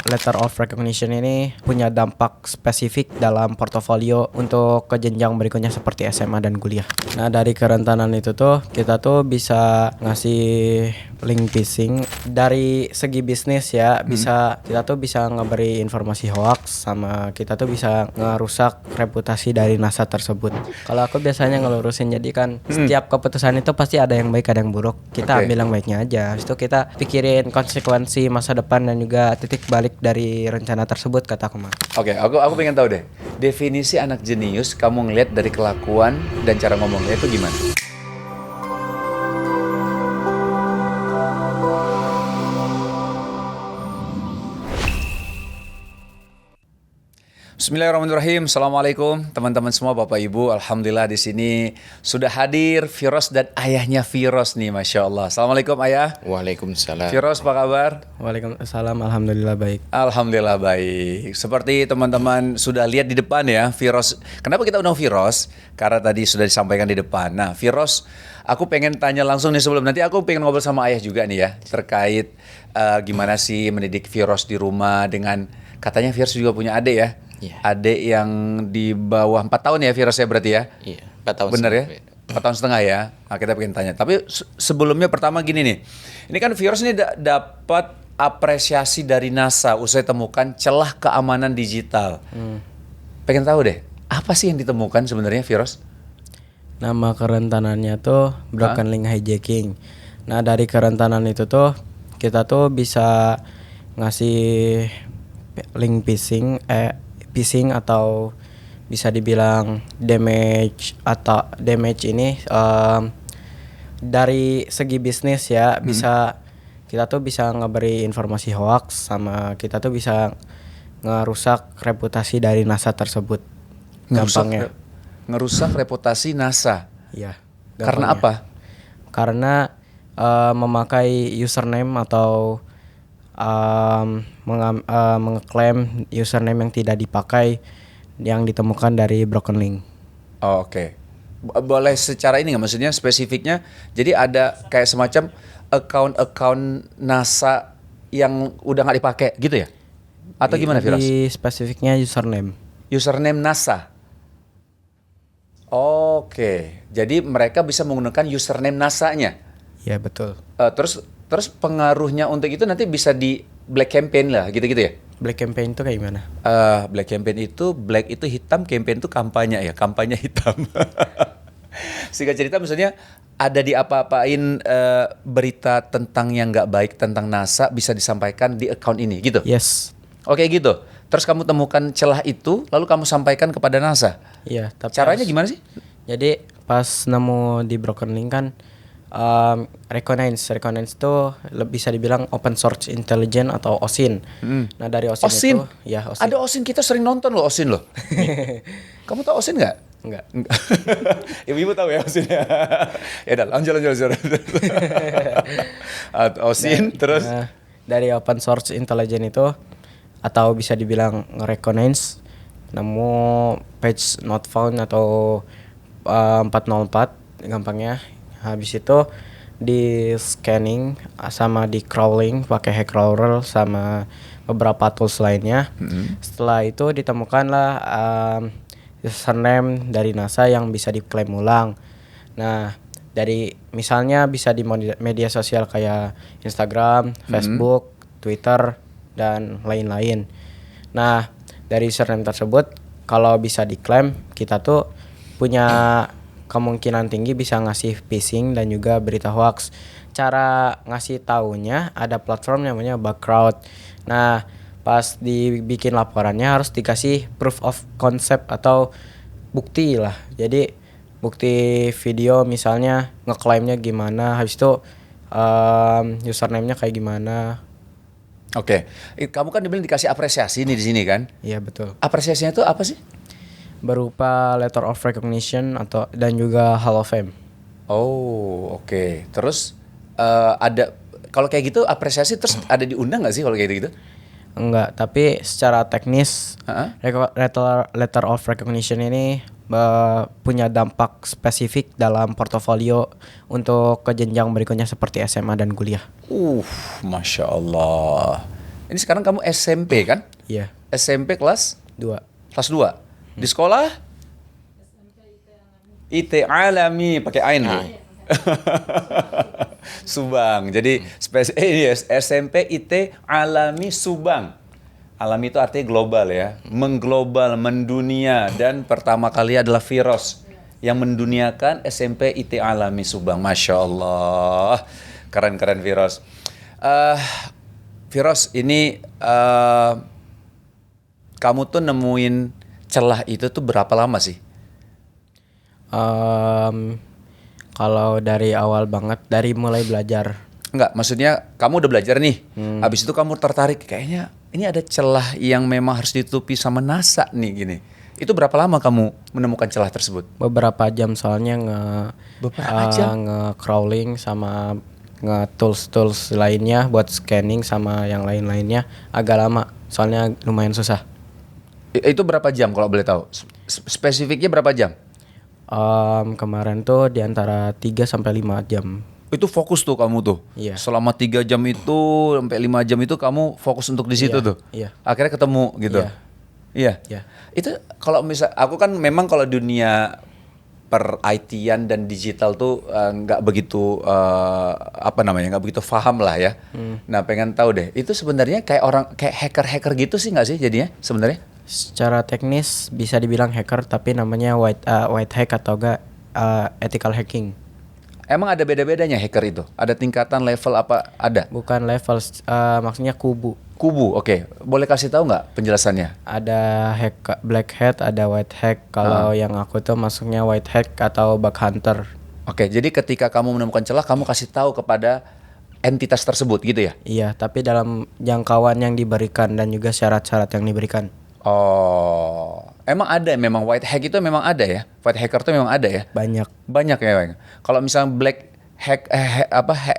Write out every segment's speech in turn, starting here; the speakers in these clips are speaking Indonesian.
letter of recognition ini punya dampak spesifik dalam portofolio untuk ke jenjang berikutnya seperti SMA dan kuliah. Nah, dari kerentanan itu tuh kita tuh bisa ngasih link phishing dari segi bisnis ya, bisa kita tuh bisa ngeberi informasi hoax, sama kita tuh bisa ngerusak reputasi dari NASA tersebut. Kalau aku biasanya ngelurusin, jadi kan setiap keputusan itu pasti ada yang baik ada yang buruk. Kita ambil yang baiknya aja. Habis itu kita pikirin konsekuensi masa depan dan juga titik balik dari rencana tersebut, kata aku mah. Oke, aku pengen tahu deh. Definisi anak jenius kamu ngeliat dari kelakuan dan cara ngomongnya itu gimana? Bismillahirrahmanirrahim. Assalamualaikum teman-teman semua, Bapak Ibu. Alhamdulillah di sini sudah hadir Firoz dan ayahnya Firoz nih, Masya Allah. Assalamualaikum ayah. Waalaikumsalam. Firoz, apa kabar? Waalaikumsalam, alhamdulillah baik. Alhamdulillah baik. Seperti teman-teman sudah lihat di depan ya, Firoz. Kenapa kita undang Firoz? Karena tadi sudah disampaikan di depan. Nah, Firoz, aku pengen tanya langsung nih sebelum nanti aku pengen ngobrol sama ayah juga nih ya, terkait gimana sih mendidik Firoz di rumah dengan, katanya Firoz juga punya adik ya? Iya. Adik yang di bawah 4 tahun ya Firoz ya berarti ya? Iya, 4 tahun. Bener ya? 4 tahun setengah ya? Nah, kita pengen tanya. Tapi sebelumnya pertama gini nih. Ini kan Firoz ini dapat apresiasi dari NASA usai temukan celah keamanan digital. Pengen tahu deh, apa sih yang ditemukan sebenarnya Firoz? Nama kerentanannya tuh broken link hijacking. Nah, dari kerentanan itu tuh kita tuh bisa ngasih link phishing atau bisa dibilang damage, atau damage ini dari segi bisnis ya, bisa kita tuh bisa ngeberi informasi hoax, sama kita tuh bisa ngerusak reputasi dari NASA tersebut. Gampangnya. Ngerusak reputasi NASA. Iya. Karena apa? Karena memakai username atau mengeklaim username yang tidak dipakai, yang ditemukan dari broken link. Oh, oke. Boleh secara ini nggak, maksudnya spesifiknya? Jadi ada kayak semacam account NASA yang udah nggak dipakai gitu ya? Atau gimana Firoz? Di spesifiknya username. Username NASA. Oke. Jadi mereka bisa menggunakan username NASA-nya. Ya betul. Terus pengaruhnya untuk itu nanti bisa di black campaign lah, gitu-gitu ya? Black campaign itu kayak gimana? Black campaign itu, black itu hitam, campaign itu kampanye ya, kampanye hitam. Singkat cerita maksudnya ada diapa-apain berita tentang yang nggak baik tentang NASA bisa disampaikan di account ini, gitu? Yes. Oke gitu. Terus kamu temukan celah itu, lalu kamu sampaikan kepada NASA. Iya. Caranya gimana sih? Jadi pas nemu di broken link kan, Recognize itu bisa dibilang open source intelligence atau OSIN. Nah, dari OSIN itu ya OSIN. Ada OSIN, kita sering nonton loh OSIN loh. Kamu tahu OSIN nggak? Enggak. Ibu tahu ya OSIN ya. Ya udah, lanjut. OSIN terus dari open source intelligence itu, atau bisa dibilang recognize, nemu page not found atau 404 gampangnya. Habis itu di scanning sama di crawling pakai hack crawler sama beberapa tools lainnya. Setelah itu ditemukanlah username dari NASA yang bisa diklaim ulang. Nah, dari misalnya bisa di media sosial kayak Instagram, Facebook, Twitter, dan lain-lain. Nah, dari username tersebut kalau bisa diklaim, kita tuh punya kemungkinan tinggi bisa ngasih phishing dan juga berita hoax. Cara ngasih taunya ada platform namanya Bugcrowd. Nah, pas dibikin laporannya harus dikasih proof of concept atau bukti lah. Jadi bukti video misalnya ngeklaimnya gimana, habis itu username-nya kayak gimana. Oke. Kamu kan dibilang dikasih apresiasi nih di sini kan? Iya betul. Apresiasinya itu apa sih? Berupa letter of recognition atau dan juga Hall of Fame. Oh, oke. Terus ada, kalau kayak gitu apresiasi terus ada diundang nggak sih kalau kayak gitu? Enggak, tapi secara teknis letter of recognition ini punya dampak spesifik dalam portofolio untuk ke jenjang berikutnya seperti SMA dan kuliah. Masya Allah. Ini sekarang kamu SMP kan? Iya, SMP kelas 2. 2. Di sekolah? IT Alami, pakai ain nih. Subang. Jadi ini SMP IT Alami Subang. Alami itu artinya global ya, mengglobal, mendunia, dan pertama kali adalah Firos yang menduniakan SMP IT Alami Subang. Masya Allah, keren-keren Firos. Firos, ini kamu tuh nemuin celah itu tuh berapa lama sih? Kalau dari awal banget, dari mulai belajar. Enggak, maksudnya kamu udah belajar nih, habis itu kamu tertarik, kayaknya ini ada celah yang memang harus ditutupi sama NASA nih gini. Itu berapa lama kamu menemukan celah tersebut? Beberapa jam soalnya Beberapa jam? nge-crawling sama nge-tools lainnya buat scanning sama yang lain-lainnya agak lama. Soalnya lumayan susah. Itu berapa jam kalau boleh tahu? Spesifiknya berapa jam? Kemarin tuh di antara 3 sampai 5 jam. Itu fokus tuh kamu tuh. Iya. Selama 3 jam itu sampai 5 jam itu kamu fokus untuk di situ Iya, tuh. iya. Akhirnya ketemu gitu. Iya. Iya. Iya. Itu kalau misal aku kan memang kalau dunia per IT-an dan digital tuh nggak begitu nggak begitu paham lah ya. Nah, pengen tahu deh, itu sebenarnya kayak hacker-hacker gitu sih nggak sih jadinya sebenarnya? Secara teknis bisa dibilang hacker, tapi namanya white hack atau enggak ethical hacking. Emang ada beda-bedanya hacker itu? Ada tingkatan level apa ada? Bukan level, maksudnya kubu. Kubu, oke. Boleh kasih tahu nggak penjelasannya? Ada black hat, ada white hack. Kalau yang aku tuh masuknya white hack atau bug hunter. Oke, jadi ketika kamu menemukan celah, kamu kasih tahu kepada entitas tersebut gitu ya? Iya, tapi dalam jangkauan yang diberikan dan juga syarat-syarat yang diberikan. Oh, emang ada, memang white hack itu memang ada ya? White hacker itu memang ada ya? Banyak. Banyak ya, Bang. Kalau misalnya black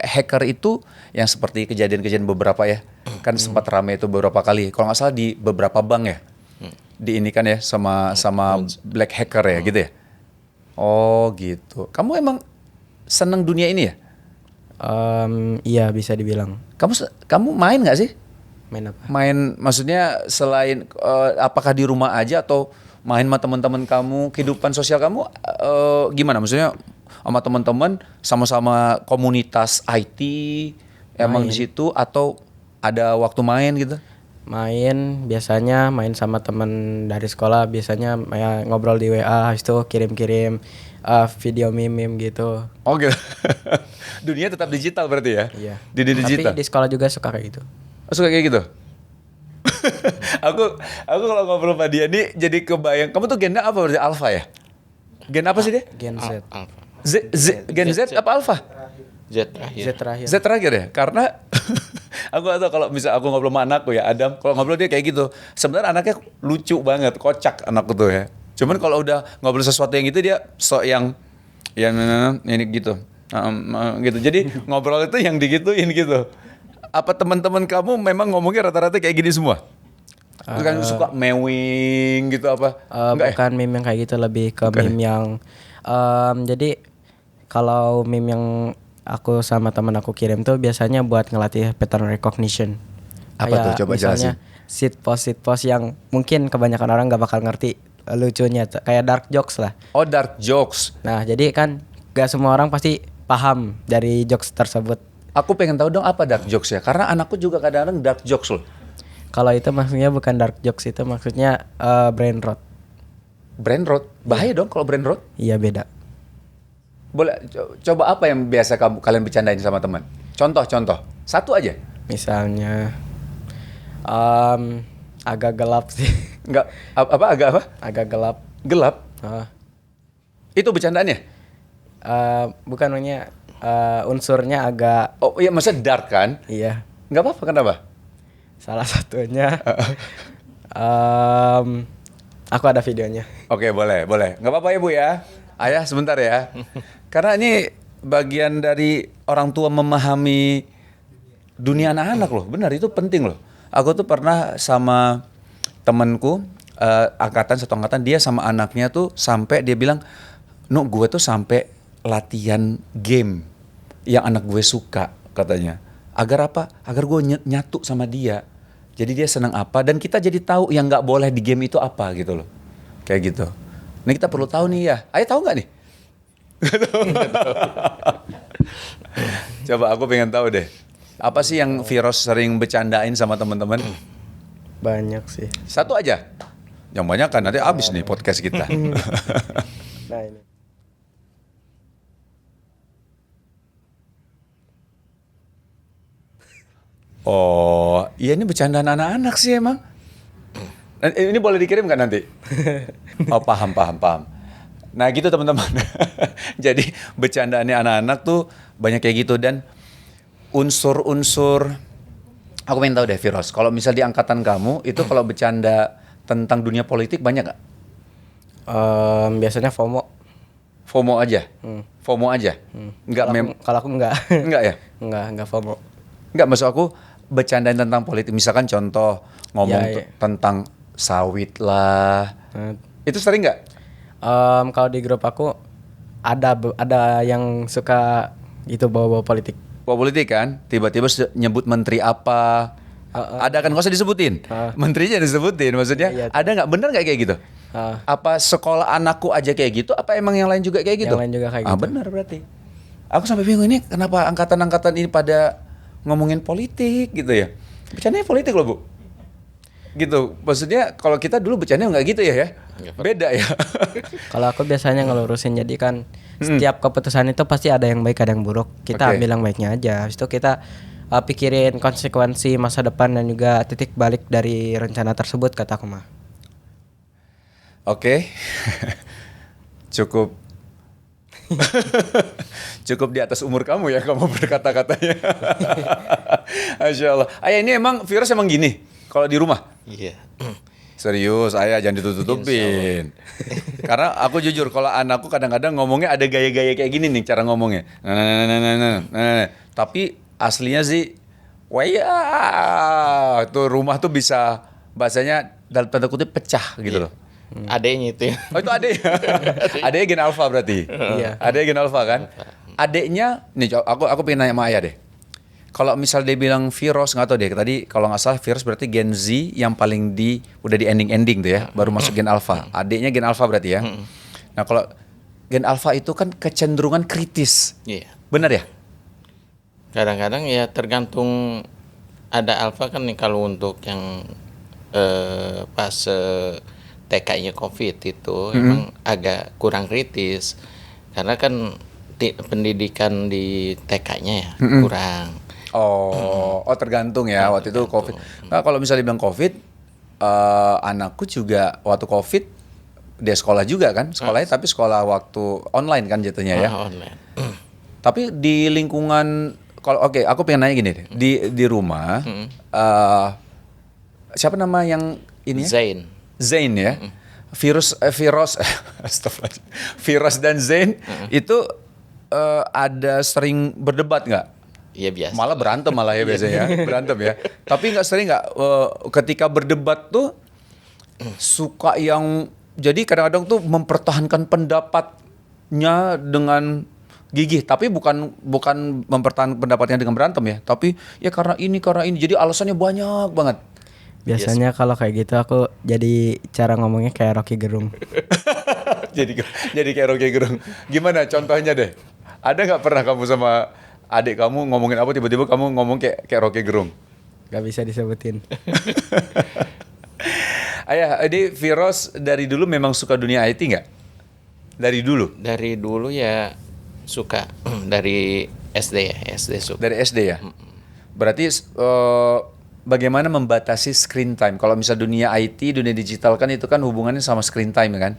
hacker itu yang seperti kejadian-kejadian beberapa ya, kan sempat ramai itu beberapa kali. Kalau nggak salah di beberapa bank ya, di ini kan ya sama black hacker ya, gitu ya. Oh gitu. Kamu emang seneng dunia ini ya? Iya, bisa dibilang. Kamu main nggak sih? Main apa? Main, maksudnya selain apakah di rumah aja atau main sama teman-teman kamu, kehidupan sosial kamu gimana? Maksudnya sama teman-teman sama-sama komunitas IT emang di situ atau ada waktu main gitu? Main, biasanya main sama teman dari sekolah, biasanya ngobrol di WA, habis itu kirim-kirim video meme gitu. Oh gitu. Dunia tetap digital berarti ya? Iya. Di digital. Tapi di sekolah juga suka kayak gitu. Oh, suka kayak gitu? aku kalau ngobrol sama dia nih jadi kebayang. Kamu tuh gennya apa berarti? Alpha ya? Gen apa sih dia? Gen Z. Gen Z apa Alpha? Z terakhir. Z terakhir. Z terakhir ya? Karena aku gak tahu kalau misal aku ngobrol sama anakku ya, Adam, kalau ngobrol dia kayak gitu. Sebenarnya anaknya lucu banget, kocak anakku tuh ya. Cuman kalau udah ngobrol sesuatu yang gitu dia yang ini gitu. Gitu. Jadi ngobrol itu yang digituin gitu. Apa teman-teman kamu memang ngomongnya rata-rata kayak gini semua? Kan suka mewing gitu apa? Enggak Bukan meme yang kayak gitu, lebih ke meme yang jadi kalau meme yang aku sama teman aku kirim tuh biasanya buat ngelatih pattern recognition. Apa tuh? Coba misalnya sit post yang mungkin kebanyakan orang nggak bakal ngerti lucunya, kayak dark jokes lah. Oh, dark jokes. Nah, jadi kan gak semua orang pasti paham dari jokes tersebut. Aku pengen tahu dong apa dark jokes ya, karena anakku juga kadang-kadang dark jokes loh. Kalau itu maksudnya bukan dark jokes, itu maksudnya brain rot. Brain rot, bahaya dong kalau brain rot. Iya, beda. Boleh coba apa yang biasa kalian bercandain sama teman? Contoh, satu aja. Misalnya agak gelap sih. Enggak agak apa? Agak gelap. Gelap. Itu bercandaannya? Bukan, maksudnya unsurnya agak. Oh iya, maksudnya dark kan? Iya. Enggak apa-apa, kenapa? Salah satunya aku ada videonya. Oke, boleh. Enggak apa-apa ya Bu ya. Ayah sebentar ya. Karena ini bagian dari orang tua memahami dunia anak-anak loh. Benar, itu penting loh. Aku tuh pernah sama temanku satu angkatan, dia sama anaknya tuh sampai dia bilang, "No, gue tuh sampai latihan game yang anak gue suka," katanya. Agar apa? Agar gue nyatu sama dia. Jadi dia senang apa dan kita jadi tahu yang nggak boleh di game itu apa gitu loh. Kayak gitu. Ini kita perlu tahu nih ya. Ayah tahu nggak nih? Nggak tahu. Coba aku pengen tahu deh. Apa sih yang Firos sering bercandain sama teman-teman? Banyak sih. Satu aja. Yang banyak kan nanti habis nih podcast kita. Nah ini. Oh, iya ini bercandaan anak-anak sih emang. Ini boleh dikirim nggak nanti? Oh paham. Nah gitu teman-teman. Jadi bercandaannya anak-anak tuh banyak kayak gitu dan unsur-unsur. Aku pengen tahu deh Firos, kalau misal di angkatan kamu itu kalau bercanda tentang dunia politik banyak nggak? Biasanya FOMO. FOMO aja? FOMO aja? Nggak Kalau aku enggak. Nggak ya? Enggak FOMO. Nggak, maksud aku bercandain tentang politik. Misalkan contoh ngomong Ya. tentang sawit lah. Itu sering nggak? Kalau di grup aku ada yang suka gitu bawa-bawa politik. Politik kan, tiba-tiba nyebut menteri apa. Ada kan, nggak usah disebutin. Menterinya disebutin, maksudnya Iya. ada nggak, bener nggak kayak gitu? Apa sekolah anakku aja kayak gitu, apa emang yang lain juga kayak gitu? Yang lain juga kayak gitu. Bener berarti. Aku sampai bingung ini kenapa angkatan-angkatan ini pada ngomongin politik gitu ya. Bercandanya politik loh Bu. Gitu, maksudnya kalau kita dulu bercanda nggak gitu ya? Beda ya. Kalau aku biasanya ngelurusin, jadi kan setiap keputusan itu pasti ada yang baik ada yang buruk. Kita Oke. ambil yang baiknya aja. Habis itu kita pikirin konsekuensi masa depan dan juga titik balik dari rencana tersebut, kata aku mah. Oke. Cukup cukup di atas umur kamu ya kamu berkata-katanya. Masya Allah. Ayah ini emang virus emang gini kalau di rumah? Iya. Serius, ayah jangan ditutup-tutupin. Karena aku jujur kalau anakku kadang-kadang ngomongnya ada gaya-gaya kayak gini nih cara ngomongnya. Nah. Tapi aslinya sih, wah ya, tuh rumah tuh bisa bahasanya dalam tanda kutip pecah gitu loh. Adeknya itu. Oh itu adek. Adeknya gen alpha berarti. Iya. Adeknya gen alpha kan. Adeknya nih aku pengen nanya sama ayah deh. Kalau misal dia bilang virus nggak tahu deh. Tadi kalau nggak salah virus berarti Gen Z yang paling udah di ending tuh ya, baru masuk gen alpha. Adeknya gen alpha berarti ya. Nah kalau gen alpha itu kan kecenderungan kritis. Iya. Benar ya? Kadang-kadang ya tergantung, ada alfa kan nih kalau untuk yang pas TK-nya COVID itu emang agak kurang kritis karena kan pendidikan di TK-nya ya kurang. Oh tergantung ya waktu itu COVID. Nah kalau misalnya bilang COVID, anakku juga waktu COVID dia sekolah juga kan, sekolahnya tapi sekolah waktu online kan jatuhnya ya. Online. Tapi di lingkungan kalau aku pengen nanya gini deh. Di rumah siapa nama yang ini ya? Zain ya. Virus astagfirullah. Virus dan Zain itu ada sering berdebat nggak? Iya biasa. Malah berantem malah ya biasanya berantem ya. Tapi nggak sering nggak ketika berdebat tuh suka yang jadi kadang-kadang tuh mempertahankan pendapatnya dengan gigih, tapi bukan mempertahankan pendapatnya dengan berantem ya, tapi ya karena ini jadi alasannya banyak banget. Biasanya kalau kayak gitu aku jadi cara ngomongnya kayak Rocky Gerung. jadi kayak Rocky Gerung. Gimana contohnya deh? Ada nggak pernah kamu sama adik kamu ngomongin apa tiba-tiba kamu ngomong kayak Rocky Gerung? Gak bisa disebutin. Ayah, ini Firos dari dulu memang suka dunia IT nggak? Dari dulu? Dari dulu ya suka dari SD ya, SD suka. Dari SD ya? Berarti bagaimana membatasi screen time? Kalau misal dunia IT, dunia digital kan itu kan hubungannya sama screen time kan?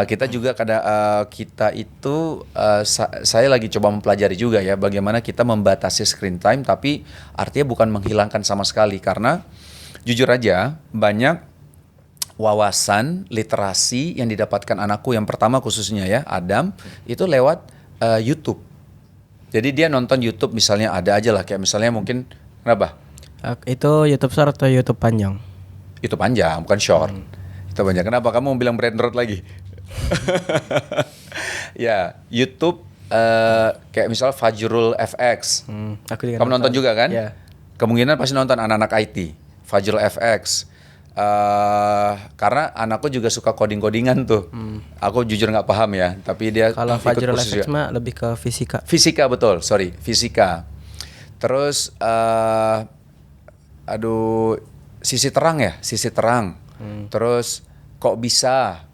Kita juga kita itu saya lagi coba mempelajari juga ya bagaimana kita membatasi screen time, tapi artinya bukan menghilangkan sama sekali karena jujur aja banyak wawasan literasi yang didapatkan anakku yang pertama khususnya ya Adam itu lewat YouTube. Jadi dia nonton YouTube misalnya ada aja lah kayak misalnya mungkin kenapa? Itu YouTube short atau YouTube panjang? Itu panjang bukan short. Itu panjang. Kenapa kamu mau bilang brand road lagi? Ya YouTube kayak misal Fajrul FX. Aku juga Kamu nonton juga kan? Iya. Kemungkinan pasti nonton anak-anak IT. Fajrul FX. Karena anakku juga suka coding-codingan tuh. Aku jujur nggak paham ya, tapi dia Kalau ikut Fajrul kursus FX juga. mah lebih ke fisika. Fisika betul, sorry, fisika. Terus sisi terang ya, sisi terang. Terus kok bisa?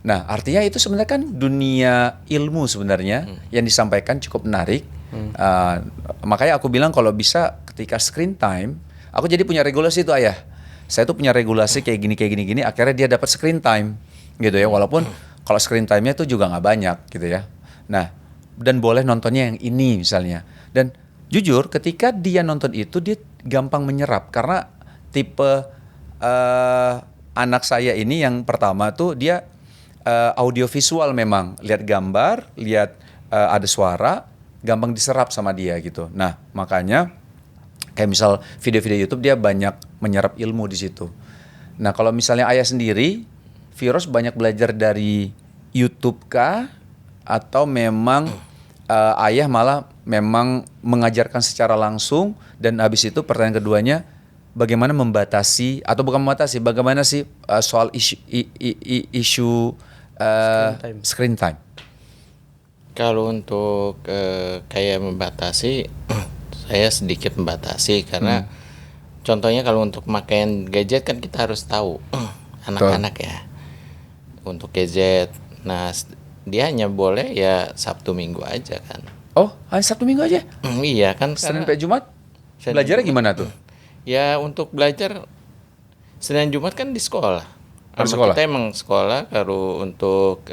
Nah, artinya itu sebenarnya kan dunia ilmu sebenarnya yang disampaikan cukup menarik. Makanya aku bilang kalau bisa ketika screen time, aku jadi punya regulasi itu ayah. Saya tuh punya regulasi kayak gini, akhirnya dia dapat screen time gitu ya. Walaupun kalau screen time-nya tuh juga nggak banyak gitu ya. Nah, dan boleh nontonnya yang ini misalnya. Dan jujur ketika dia nonton itu dia gampang menyerap karena tipe anak saya ini yang pertama tuh dia audiovisual memang. Lihat gambar, lihat ada suara, gampang diserap sama dia gitu. Nah, makanya kayak misal video-video YouTube dia banyak menyerap ilmu di situ. Nah, kalau misalnya ayah sendiri, Firoz banyak belajar dari YouTube kah? Atau memang ayah malah memang mengajarkan secara langsung dan habis itu pertanyaan keduanya bagaimana membatasi atau bukan membatasi, bagaimana sih soal isu screen time? Kalau untuk kayak membatasi, saya sedikit membatasi karena contohnya kalau untuk pemakaian gadget kan kita harus tahu anak-anak ya untuk gadget. Nah, dia hanya boleh ya Sabtu Minggu aja kan. Oh, hanya Sabtu Minggu aja? Iya kan. Senin karena sampai Jumat? Senin Belajarnya Jumat. gimana tuh? Ya untuk belajar Senin Jumat kan di sekolah. Harus Emang sekolah? Kita emang sekolah. Kalau untuk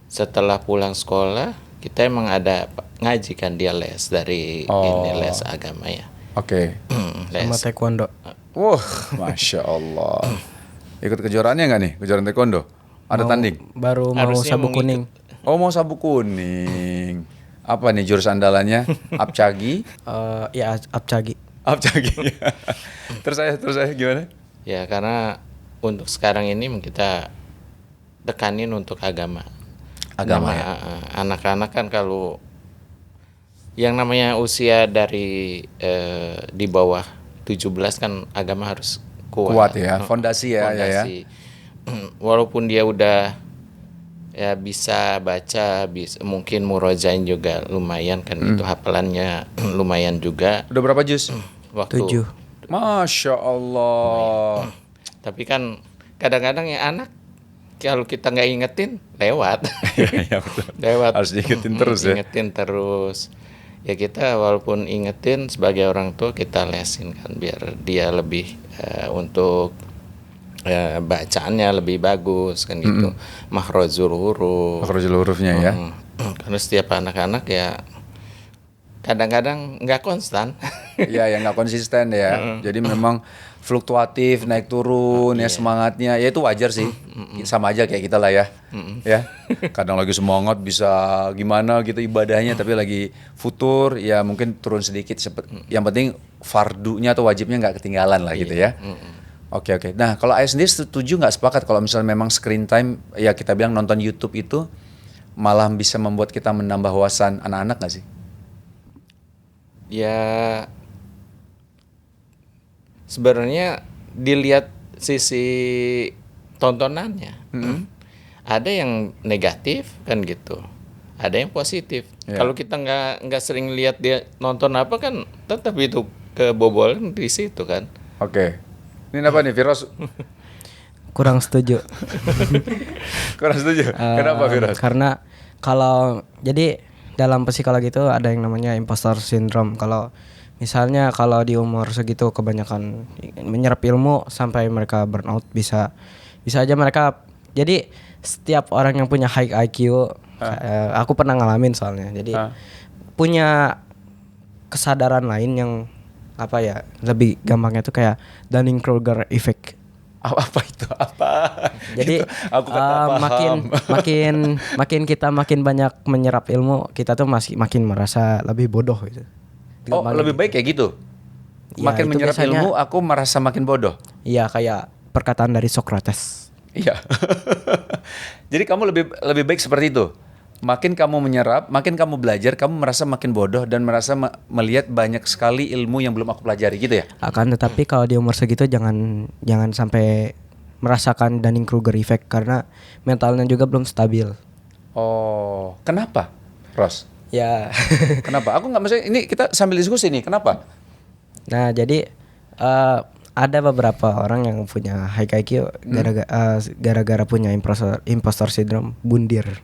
setelah pulang sekolah kita emang ada ngaji kan dia les dari ini les agama ya. Oke. Les. Sama taekwondo. Wah, Masya Allah. Ikut kejuaraannya nggak nih? Kejuaraan taekwondo? Ada tanding? Baru mau Harusnya sabuk mau kuning. Oh, mau sabuk kuning. Apa nih jurus andalannya? Apcagi? Ya apcagi. Apcagi. terus saya gimana? Ya karena untuk sekarang ini kita tekanin untuk agama. Agama ya? Anak-anak kan kalau yang namanya usia dari di bawah 17 kan agama harus Kuat ya, fondasi ya, ya. Fondasi. Walaupun dia udah ya bisa baca, mungkin murojain juga lumayan kan itu hafalannya lumayan juga Udah berapa juz? waktu. 7. Masya Allah. Tapi kan kadang-kadang ya anak kalau kita nggak ingetin lewat. Iya, betul. Lewat. Harus diingetin terus ya. Ingetin terus. Ya kita walaupun ingetin sebagai orang tua kita lesin kan biar dia lebih untuk bacaannya lebih bagus kan gitu. Makhrajul huruf. Makhrajul hurufnya ya. Karena setiap anak-anak ya kadang-kadang nggak konstan. Iya, yang nggak konsisten ya. Jadi memang fluktuatif, naik turun ya semangatnya. Ya itu wajar sih. Sama aja kayak kita lah ya. Ya. Kadang lagi semangat bisa gimana gitu ibadahnya tapi lagi futur ya mungkin turun sedikit. Yang penting fardunya atau wajibnya nggak ketinggalan lah gitu ya. Oke. Nah, kalau ayah sendiri setuju nggak sepakat kalau misalnya memang screen time ya kita bilang nonton YouTube itu malah bisa membuat kita menambah wawasan anak-anak nggak sih? Ya sebenarnya dilihat sisi tontonannya. Ada yang negatif kan gitu. Ada yang positif. Ya. Kalau kita nggak sering lihat dia nonton apa kan tetap itu kebobolan di situ kan. Oke. Ini apa nih Firoz? Kurang setuju. Kurang setuju. Kenapa Firoz? Karena kalau jadi dalam psikologi itu ada yang namanya imposter syndrome. Kalau misalnya kalau di umur segitu kebanyakan menyerap ilmu sampai mereka burnout bisa aja mereka. Jadi setiap orang yang punya high IQ, aku pernah ngalamin soalnya. Jadi punya kesadaran lain yang apa ya lebih gampangnya tuh kayak Dunning-Kruger effect. Apa itu? Apa? Jadi Itu, aku kata makin kita makin banyak menyerap ilmu, kita tuh makin merasa lebih bodoh gitu. Oh, lebih baik kayak gitu. Ya, Makin itu menyerap biasanya- ilmu, aku merasa makin bodoh. Iya, kayak perkataan dari Socrates. Iya. Jadi kamu lebih baik seperti itu. Makin kamu menyerap, makin kamu belajar, kamu merasa makin bodoh dan merasa melihat banyak sekali ilmu yang belum aku pelajari gitu ya. Akan tetapi kalau di umur segitu jangan sampai merasakan Dunning-Kruger effect karena mentalnya juga belum stabil. Oh, kenapa, Ros? Ya. Kenapa? Aku nggak maksudnya, ini kita sambil diskusi nih, kenapa? Nah, jadi ada beberapa orang yang punya high IQ gara-gara punya impostor syndrome, bundir.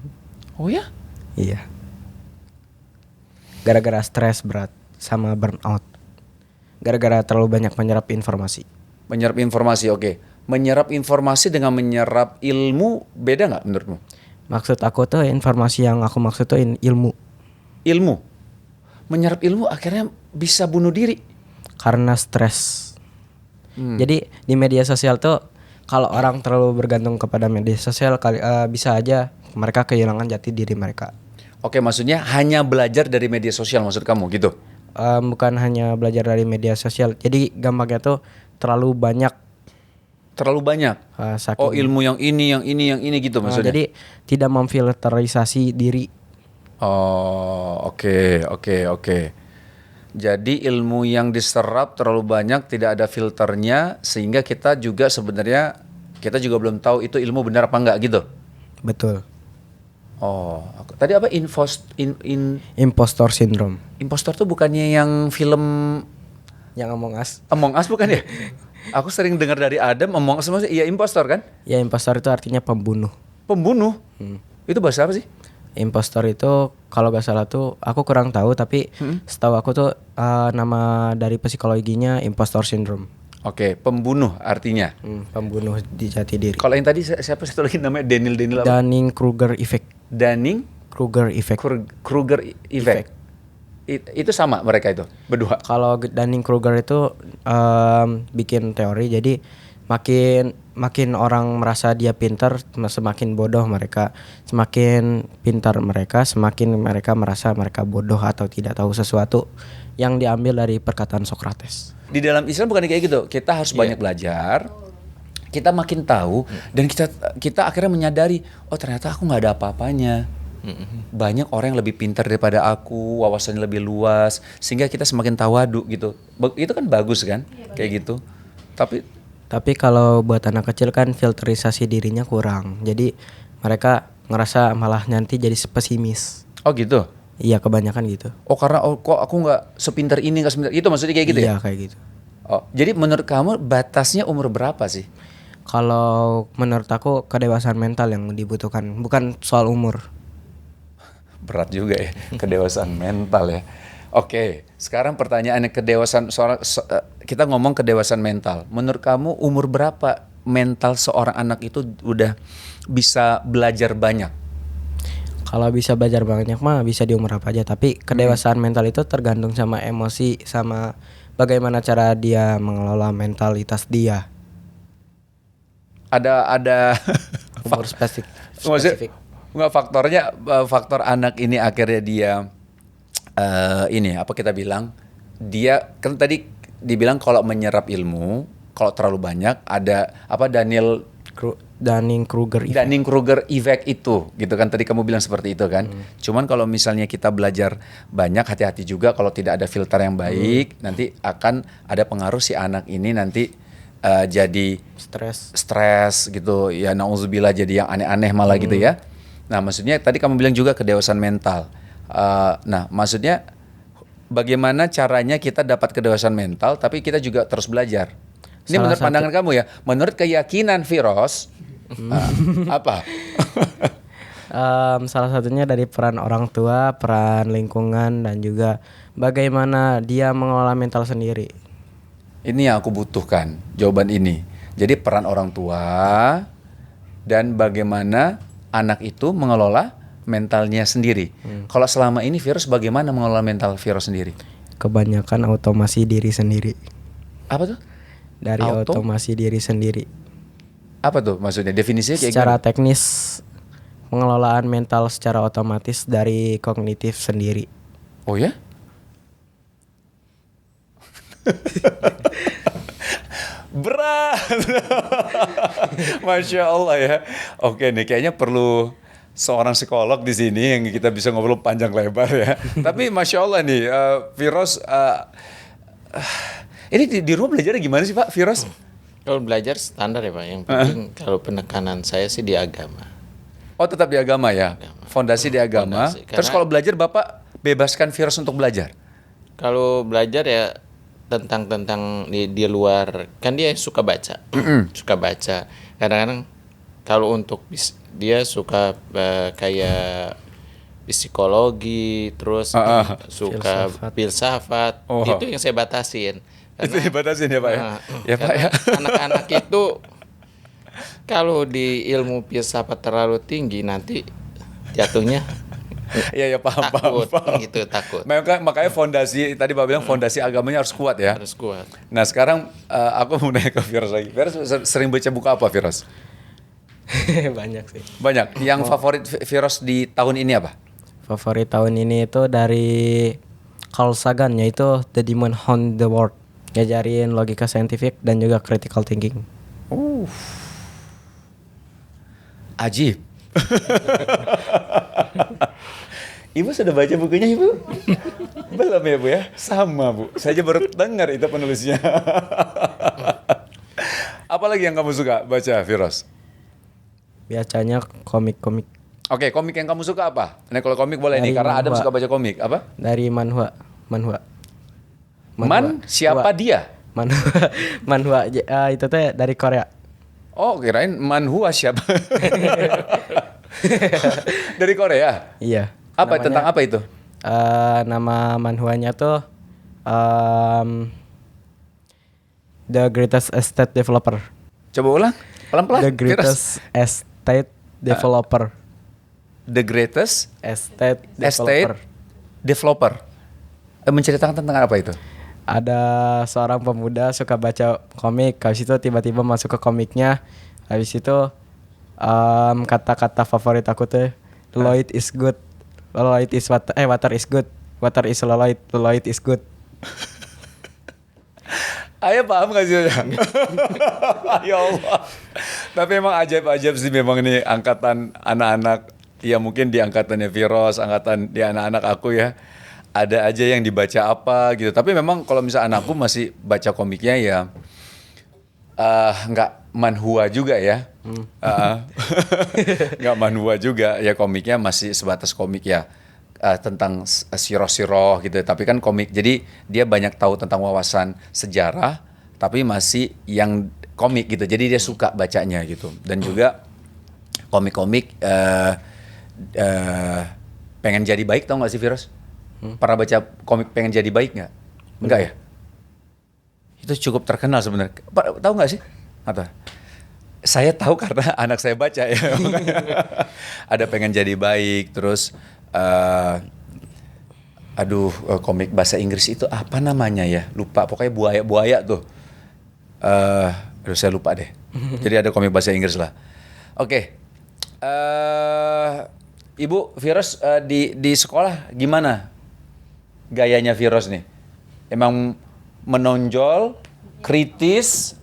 Oh ya? Iya. Gara-gara stres berat sama burnout. Gara-gara terlalu banyak menyerap informasi. Menyerap informasi, oke. Menyerap informasi dengan menyerap ilmu beda nggak menurutmu? Maksud aku tuh informasi yang aku maksud tuh ilmu. Ilmu. Menyerap ilmu akhirnya bisa bunuh diri. Karena stres. Jadi di media sosial tuh kalau orang terlalu bergantung kepada media sosial bisa aja mereka kehilangan jati diri mereka. Oke, maksudnya hanya belajar dari media sosial maksud kamu gitu? Bukan hanya belajar dari media sosial. Jadi gampangnya tuh terlalu banyak. Terlalu banyak. Saking. Oh, ilmu yang ini gitu maksudnya. Jadi tidak memfilterisasi diri. Oh, oke. Jadi ilmu yang diserap terlalu banyak, tidak ada filternya, sehingga kita juga sebenarnya kita juga belum tahu itu ilmu benar apa enggak gitu. Betul. Oh, tadi apa Impostor syndrome. impostor tuh bukannya yang film Yang Among Us. Among Us bukan ya? Aku sering dengar dari Adam Among Us maksudnya iya impostor kan? Ya impostor itu artinya pembunuh. Pembunuh. Itu bahasa apa sih? Impostor itu kalau gak salah tuh aku kurang tahu tapi setahu aku tuh nama dari psikologinya impostor syndrome. Oke, pembunuh artinya. Pembunuh di jati diri. Kalau yang tadi siapa satu lagi namanya Daniel apa? Dunning-Kruger effect. Dunning-Kruger effect. Itu sama mereka itu berdua. Kalau Dunning-Kruger itu bikin teori jadi makin orang merasa dia pintar semakin bodoh mereka, semakin pintar mereka semakin mereka merasa mereka bodoh atau tidak tahu sesuatu yang diambil dari perkataan Socrates. Di dalam Islam bukan kayak gitu. Kita harus banyak belajar. Kita makin tahu dan kita akhirnya menyadari, oh ternyata aku nggak ada apa-apanya. Banyak orang yang lebih pintar daripada aku, wawasannya lebih luas, sehingga kita semakin tawadu gitu. Itu kan bagus kan, kayak gitu. Tapi kalau buat anak kecil kan filterisasi dirinya kurang. Jadi mereka ngerasa malah nanti jadi pesimis. oh gitu. Iya kebanyakan gitu. Oh karena kok aku nggak sepintar ini, nggak sepintar itu, maksudnya kayak gitu ya? Iya kayak gitu. Oh jadi menurut kamu batasnya umur berapa sih? Kalau menurut aku kedewasaan mental yang dibutuhkan, bukan soal umur. Berat juga ya, kedewasaan mental ya. Oke, sekarang pertanyaannya kedewasaan kita ngomong kedewasaan mental. Menurut kamu umur berapa mental seorang anak itu udah bisa belajar banyak? Kalau bisa belajar banyak mah bisa di umur apa aja, tapi kedewasaan mental itu tergantung sama emosi sama bagaimana cara dia mengelola mentalitas dia. Ada Umur spesifik. Maksudnya, nggak faktor anak ini akhirnya dia ini apa kita bilang, dia kan tadi dibilang kalau menyerap ilmu kalau terlalu banyak ada apa Dunning-Kruger effect itu gitu kan, tadi kamu bilang seperti itu kan. Cuman kalau misalnya kita belajar banyak, hati-hati juga kalau tidak ada filter yang baik, nanti akan ada pengaruh si anak ini nanti jadi stres gitu ya, nauzubillah, jadi yang aneh-aneh malah gitu ya. Nah maksudnya tadi kamu bilang juga kedewasaan mental. Nah maksudnya bagaimana caranya kita dapat kedewasaan mental tapi kita juga terus belajar. Ini menurut pandangan kamu ya, menurut keyakinan Firos apa? Salah satunya dari peran orang tua, peran lingkungan, dan juga bagaimana dia mengelola mental sendiri. Ini yang aku butuhkan, jawaban ini. Jadi peran orang tua dan bagaimana anak itu mengelola mentalnya sendiri. Kalau selama ini Virus bagaimana mengelola mental Virus sendiri? Kebanyakan otomasi diri sendiri. Apa tuh? Dari otomasi diri sendiri. Apa tuh maksudnya? Definisinya kayak secara gimana? Teknis pengelolaan mental secara otomatis dari kognitif sendiri. Oh ya? Berat. Masya Allah ya. Oke nih, kayaknya perlu seorang psikolog di sini yang kita bisa ngobrol panjang lebar ya. Tapi masya Allah nih, Firoz, ini di rumah belajarnya gimana sih Pak Firoz? Kalau belajar standar ya Pak, yang penting kalau penekanan saya sih di agama. Oh tetap di agama ya, fondasi di agama. Fondasi, Terus karena- kalau belajar Bapak bebaskan Firoz untuk belajar? Kalau belajar ya tentang di luar, kan dia suka baca, suka baca. Kadang-kadang kalau untuk dia suka kayak psikologi, terus suka filsafat, Oh. itu yang saya batasin. Itu dibatasin ya Pak ya? Nah, Ya Pak ya. anak-anak itu kalau di ilmu filsafat terlalu tinggi nanti jatuhnya Iya ya paham, takut, paham. gitu takut. Makanya fondasi tadi Bapak bilang fondasi agamanya harus kuat ya. Harus kuat. Nah sekarang aku mau nanya ke Firoz lagi. Firoz sering baca buku apa Firoz? Banyak sih. Banyak. Yang favorit Firoz di tahun ini apa? Favorit tahun ini itu dari Carl Sagan, yaitu The Demon Haunts the World. Ngajarin logika saintifik dan juga critical thinking. Ajib. Ibu sudah baca bukunya Ibu? Belum ya Bu ya? Sama Bu. Saya aja baru dengar itu penulisnya. Apalagi yang kamu suka baca Firoz? Biasanya komik-komik Oke, komik yang kamu suka apa? Nah kalau komik boleh nih, Dari karena Adam manhwa. suka baca komik. Apa? dari manhwa. Siapa dia? Manhwa itu teh dari Korea. Oh, kirain manhua siapa? Dari Korea. Iya. Apa Namanya- tentang apa itu? Nama manhwanya tuh The Greatest Estate Developer. Coba ulang, pelan-pelan. The Firoz. Greatest Estate Developer. The Greatest Estate Estate Developer. Developer. Menceritakan tentang apa itu? Ada seorang pemuda suka baca komik, habis itu tiba-tiba masuk ke komiknya, habis itu kata-kata favorit aku tuh Lloyd is good, Lloyd is water is good, water is Lloyd, Lloyd is good. Ayah paham gak sih? Ya Allah. Tapi emang ajaib-ajaib sih memang ini angkatan anak-anak. Ya mungkin di angkatannya Firoz, angkatan di anak-anak aku ya. Ada aja yang dibaca apa gitu. Tapi memang kalau misal anakku masih baca komiknya ya nggak manhua juga ya. Nggak manhua juga ya, komiknya masih sebatas komik ya. Tentang siroh-siroh gitu. Tapi kan komik, jadi dia banyak tahu tentang wawasan sejarah, tapi masih yang komik gitu. Jadi dia suka bacanya gitu. Dan juga komik-komik pengen jadi baik, tau gak sih Firoz? Pernah baca komik pengen jadi baik nggak? Enggak ya? Itu cukup terkenal sebenarnya. Tahu nggak sih? Atau saya tahu karena anak saya baca ya. Ada pengen jadi baik, terus komik bahasa Inggris itu apa namanya ya? Lupa. Pokoknya buaya-buaya tuh. Saya lupa deh. Jadi ada komik bahasa Inggris lah. Oke. Ibu Firoz di sekolah gimana gayanya Firoz nih? Emang menonjol, kritis?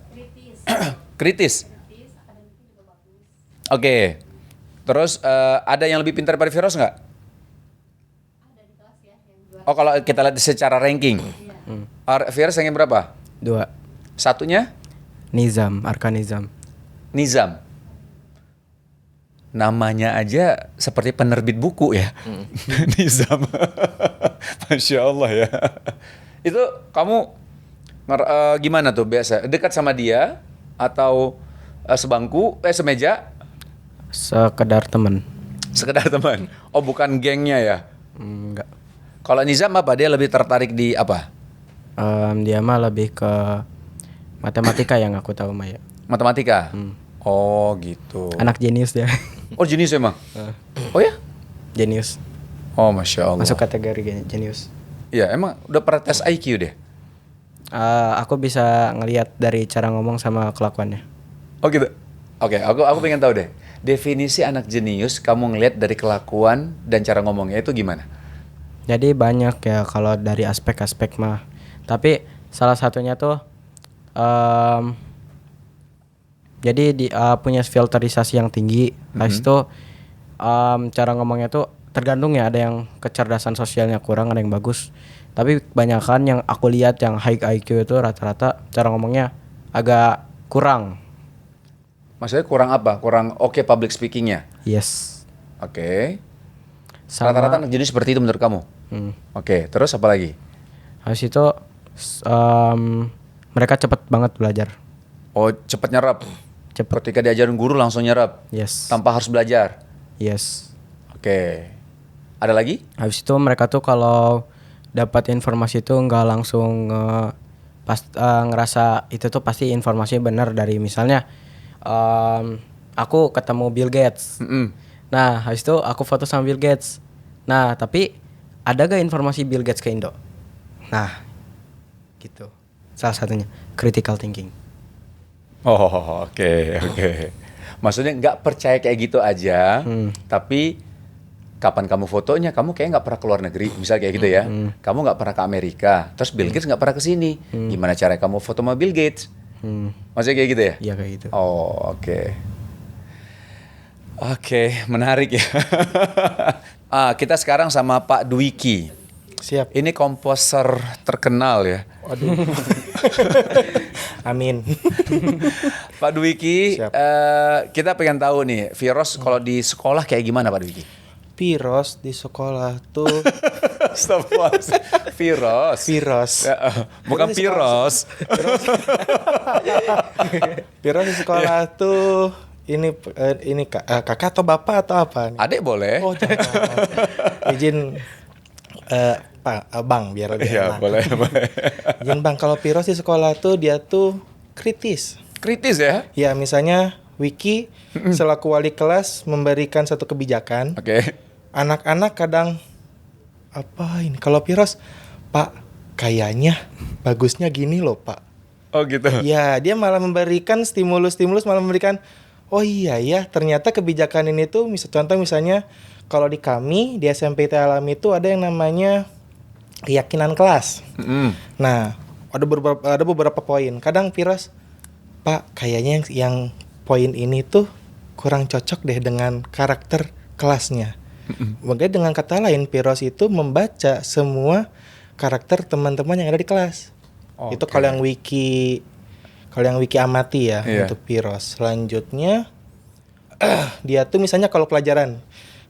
Kritis. Oke. Terus ada yang lebih pintar daripada Firoz nggak? Oh kalau kita lihat secara ranking, Firoz ranking berapa? 2. Satunya Nizam, Arkan Nizam. Nizam. Namanya aja seperti penerbit buku ya. Nizam. Masya Allah ya. Itu kamu gimana tuh biasa? Dekat sama dia atau semeja? Sekedar teman. Sekedar teman. Oh bukan gengnya ya? Enggak. Kalau Nizam apa? Dia lebih tertarik di apa? Dia mah lebih ke matematika yang aku tahu Maya. Matematika? Oh gitu. Anak jenius dia. Oh jenius emang? Oh ya? Jenius. Oh Masya Allah. Masuk kategori jenius. Iya emang udah pernah tes IQ deh? Aku bisa ngelihat dari cara ngomong sama kelakuannya. Oh gitu. Oke, aku pengen tahu deh. Definisi anak jenius kamu ngelihat dari kelakuan dan cara ngomongnya itu gimana? Jadi banyak ya kalau dari aspek-aspek mah. Tapi salah satunya tuh jadi punya filterisasi yang tinggi. Habis itu cara ngomongnya tuh tergantung ya, ada yang kecerdasan sosialnya kurang, ada yang bagus. Tapi kebanyakan yang aku lihat yang high IQ itu rata-rata cara ngomongnya agak kurang. Maksudnya kurang apa? Kurang oke public speakingnya? Yes. Oke. Sama Rata-rata jadi seperti itu menurut kamu? Oke, terus apa lagi? habis itu mereka cepet banget belajar. Oh, cepet nyerap. Cepet. Ketika diajarin guru langsung nyerap. Yes. Tanpa harus belajar. Yes. Oke. Ada lagi? Habis itu mereka tuh kalau dapat informasi itu nggak langsung ngerasa itu tuh pasti informasinya benar dari misalnya aku ketemu Bill Gates. Nah, habis itu aku foto sama Bill Gates. Nah, tapi ada gak informasi Bill Gates ke Indo? Nah, gitu. Salah satunya critical thinking. Oh, oke. Maksudnya nggak percaya kayak gitu aja, tapi kapan kamu fotonya, kamu kayak nggak pernah keluar negeri, misal kayak gitu ya. Kamu nggak pernah ke Amerika, terus Bill Gates nggak pernah ke sini. Gimana cara kamu foto sama Bill Gates? Maksudnya kayak gitu ya? Iya kayak gitu. Oh, oke. Oke, menarik ya. Kita sekarang sama Pak Dwiki. Siap. Ini komposer terkenal ya. Waduh. Amin. Pak Dwiki, Siap. kita pengen tahu nih, Viros kalau di sekolah kayak gimana Pak Dwiki? Piros di sekolah tuh Stop was. Viros. Piros. Ya, bukan Piros di sekolah. Piros. Piros di sekolah tuh ini kakak atau bapak atau apa nih? Adik boleh. Oh, jangan. Izin Pak, Bang biar lebih Iya, enak. boleh. Izin Bang, kalau Piros di sekolah tuh dia tuh kritis. Kritis ya? Ya, misalnya Wiki selaku wali kelas memberikan satu kebijakan. Oke. Anak-anak kadang apa ini? Kalau Piros, Pak, kayaknya bagusnya gini loh, Pak. Oh gitu. Ya, dia malah memberikan stimulus, malah memberikan, oh iya ya, ternyata kebijakan ini tuh, contoh misalnya, kalau di kami, di SMP IT Alam itu ada yang namanya keyakinan kelas. Nah, ada beberapa poin. Kadang Piros, Pak, kayaknya yang poin ini tuh kurang cocok deh dengan karakter kelasnya. Makanya dengan kata lain, Piros itu membaca semua karakter teman-teman yang ada di kelas. Itu kalau yang Wiki amati ya. Iya. Untuk Piros. Selanjutnya dia tuh misalnya kalau pelajaran,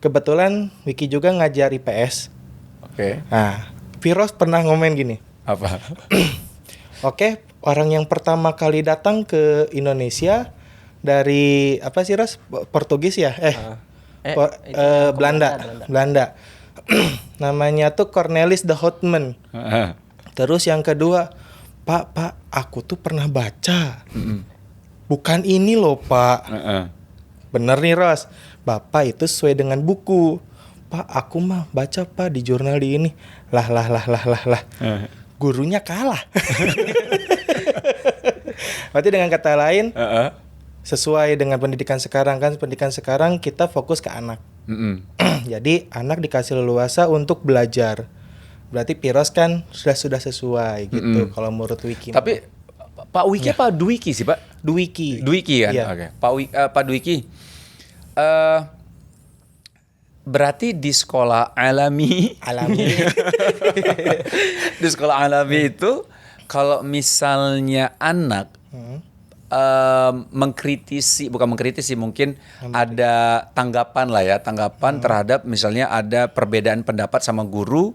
kebetulan Wiki juga ngajar IPS. Oke. Nah, Piros pernah ngomen gini. Apa? Oke, orang yang pertama kali datang ke Indonesia dari apa sih Ros? Portugis ya? Belanda. Namanya tuh Cornelis de Houtman. Terus yang kedua, Pak, aku tuh pernah baca. Bukan ini loh, Pak. Bener nih, Ros. Bapak itu sesuai dengan buku. Pak, aku mah baca, Pak, di jurnal di ini. Lah. Gurunya kalah. Berarti dengan kata lain, sesuai dengan pendidikan sekarang kan, pendidikan sekarang kita fokus ke anak. Jadi anak dikasih leluasa untuk belajar. Berarti Piros kan sudah sesuai gitu kalau menurut Wiki. Tapi Pak Wiki apa Dwiki sih Pak? Dwiki. Dwiki kan? Iya. Oke. Pak Dwiki. Berarti di sekolah alami. Di sekolah alami itu kalau misalnya anak bukan mengkritisi mungkin ada tanggapan lah ya, terhadap misalnya ada perbedaan pendapat sama guru,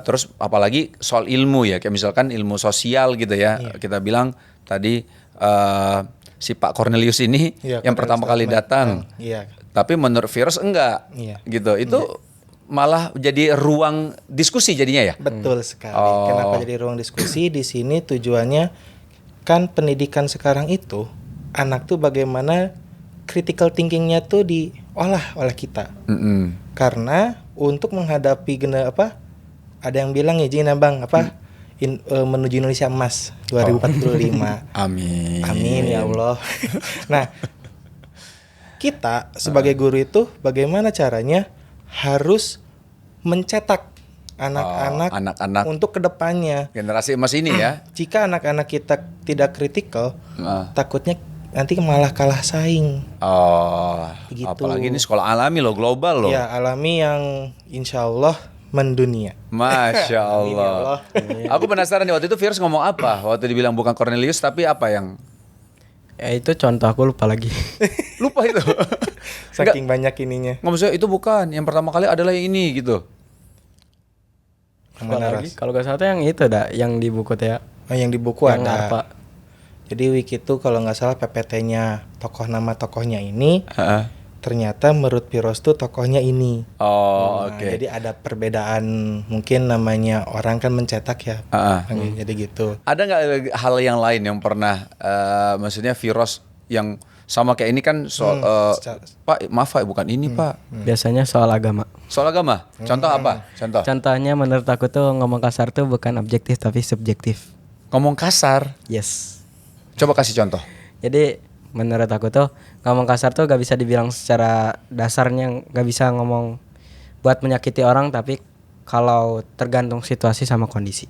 terus apalagi soal ilmu ya, kayak misalkan ilmu sosial gitu ya. Kita bilang tadi si Pak Cornelius ini yang pertama kali datang. Tapi menurut Viros enggak. Gitu. Itu malah jadi ruang diskusi jadinya ya. Betul sekali. Kenapa jadi ruang diskusi? Di sini tujuannya kan pendidikan sekarang itu anak tuh bagaimana critical thinkingnya tuh diolah oleh kita. Karena untuk menghadapi ada yang bilang ya Jina Bang menuju Indonesia Emas 2045. Amin ya Allah. Nah, kita sebagai guru itu bagaimana caranya harus mencetak anak-anak untuk kedepannya. Generasi emas ini ya. Jika anak-anak kita tidak kritikal, takutnya nanti malah kalah saing. Oh, Gitu. apalagi ini sekolah alami loh, global loh. Ya, alami yang insya Allah mendunia. Masya Amin ya Allah. Aku penasaran nih, waktu itu Virus ngomong apa? Waktu dibilang bukan Cornelius tapi apa yang Ya itu contoh, aku lupa lagi. lupa itu? Saking banyak ininya. Nggak, maksudnya itu bukan. Yang pertama kali adalah yang ini gitu. Yang mana, Apalagi Ras? kalau gak salah tuh yang itu dah, yang di buku teh ya. Oh, yang di buku Yang ada. apa? Jadi Wiki itu kalau nggak salah PPT-nya tokoh nama tokohnya ini, Heeh. ternyata menurut Piros tuh tokohnya ini. Oh, Nah, oke. Jadi ada perbedaan, mungkin namanya orang kan mencetak ya. Heeh. Jadi gitu. Ada nggak hal yang lain yang pernah, maksudnya Virus yang sama kayak ini kan soal, secara- Pak, maaf Pak, bukan ini Pak. Biasanya soal agama. Soal agama. Contoh apa? Contoh. Contohnya menurut aku tuh ngomong kasar tuh bukan objektif tapi subjektif. Ngomong kasar. Yes. Coba kasih contoh. Jadi menurut aku tuh ngomong kasar tuh gak bisa dibilang secara dasarnya, gak bisa ngomong buat menyakiti orang, tapi kalau tergantung situasi sama kondisi.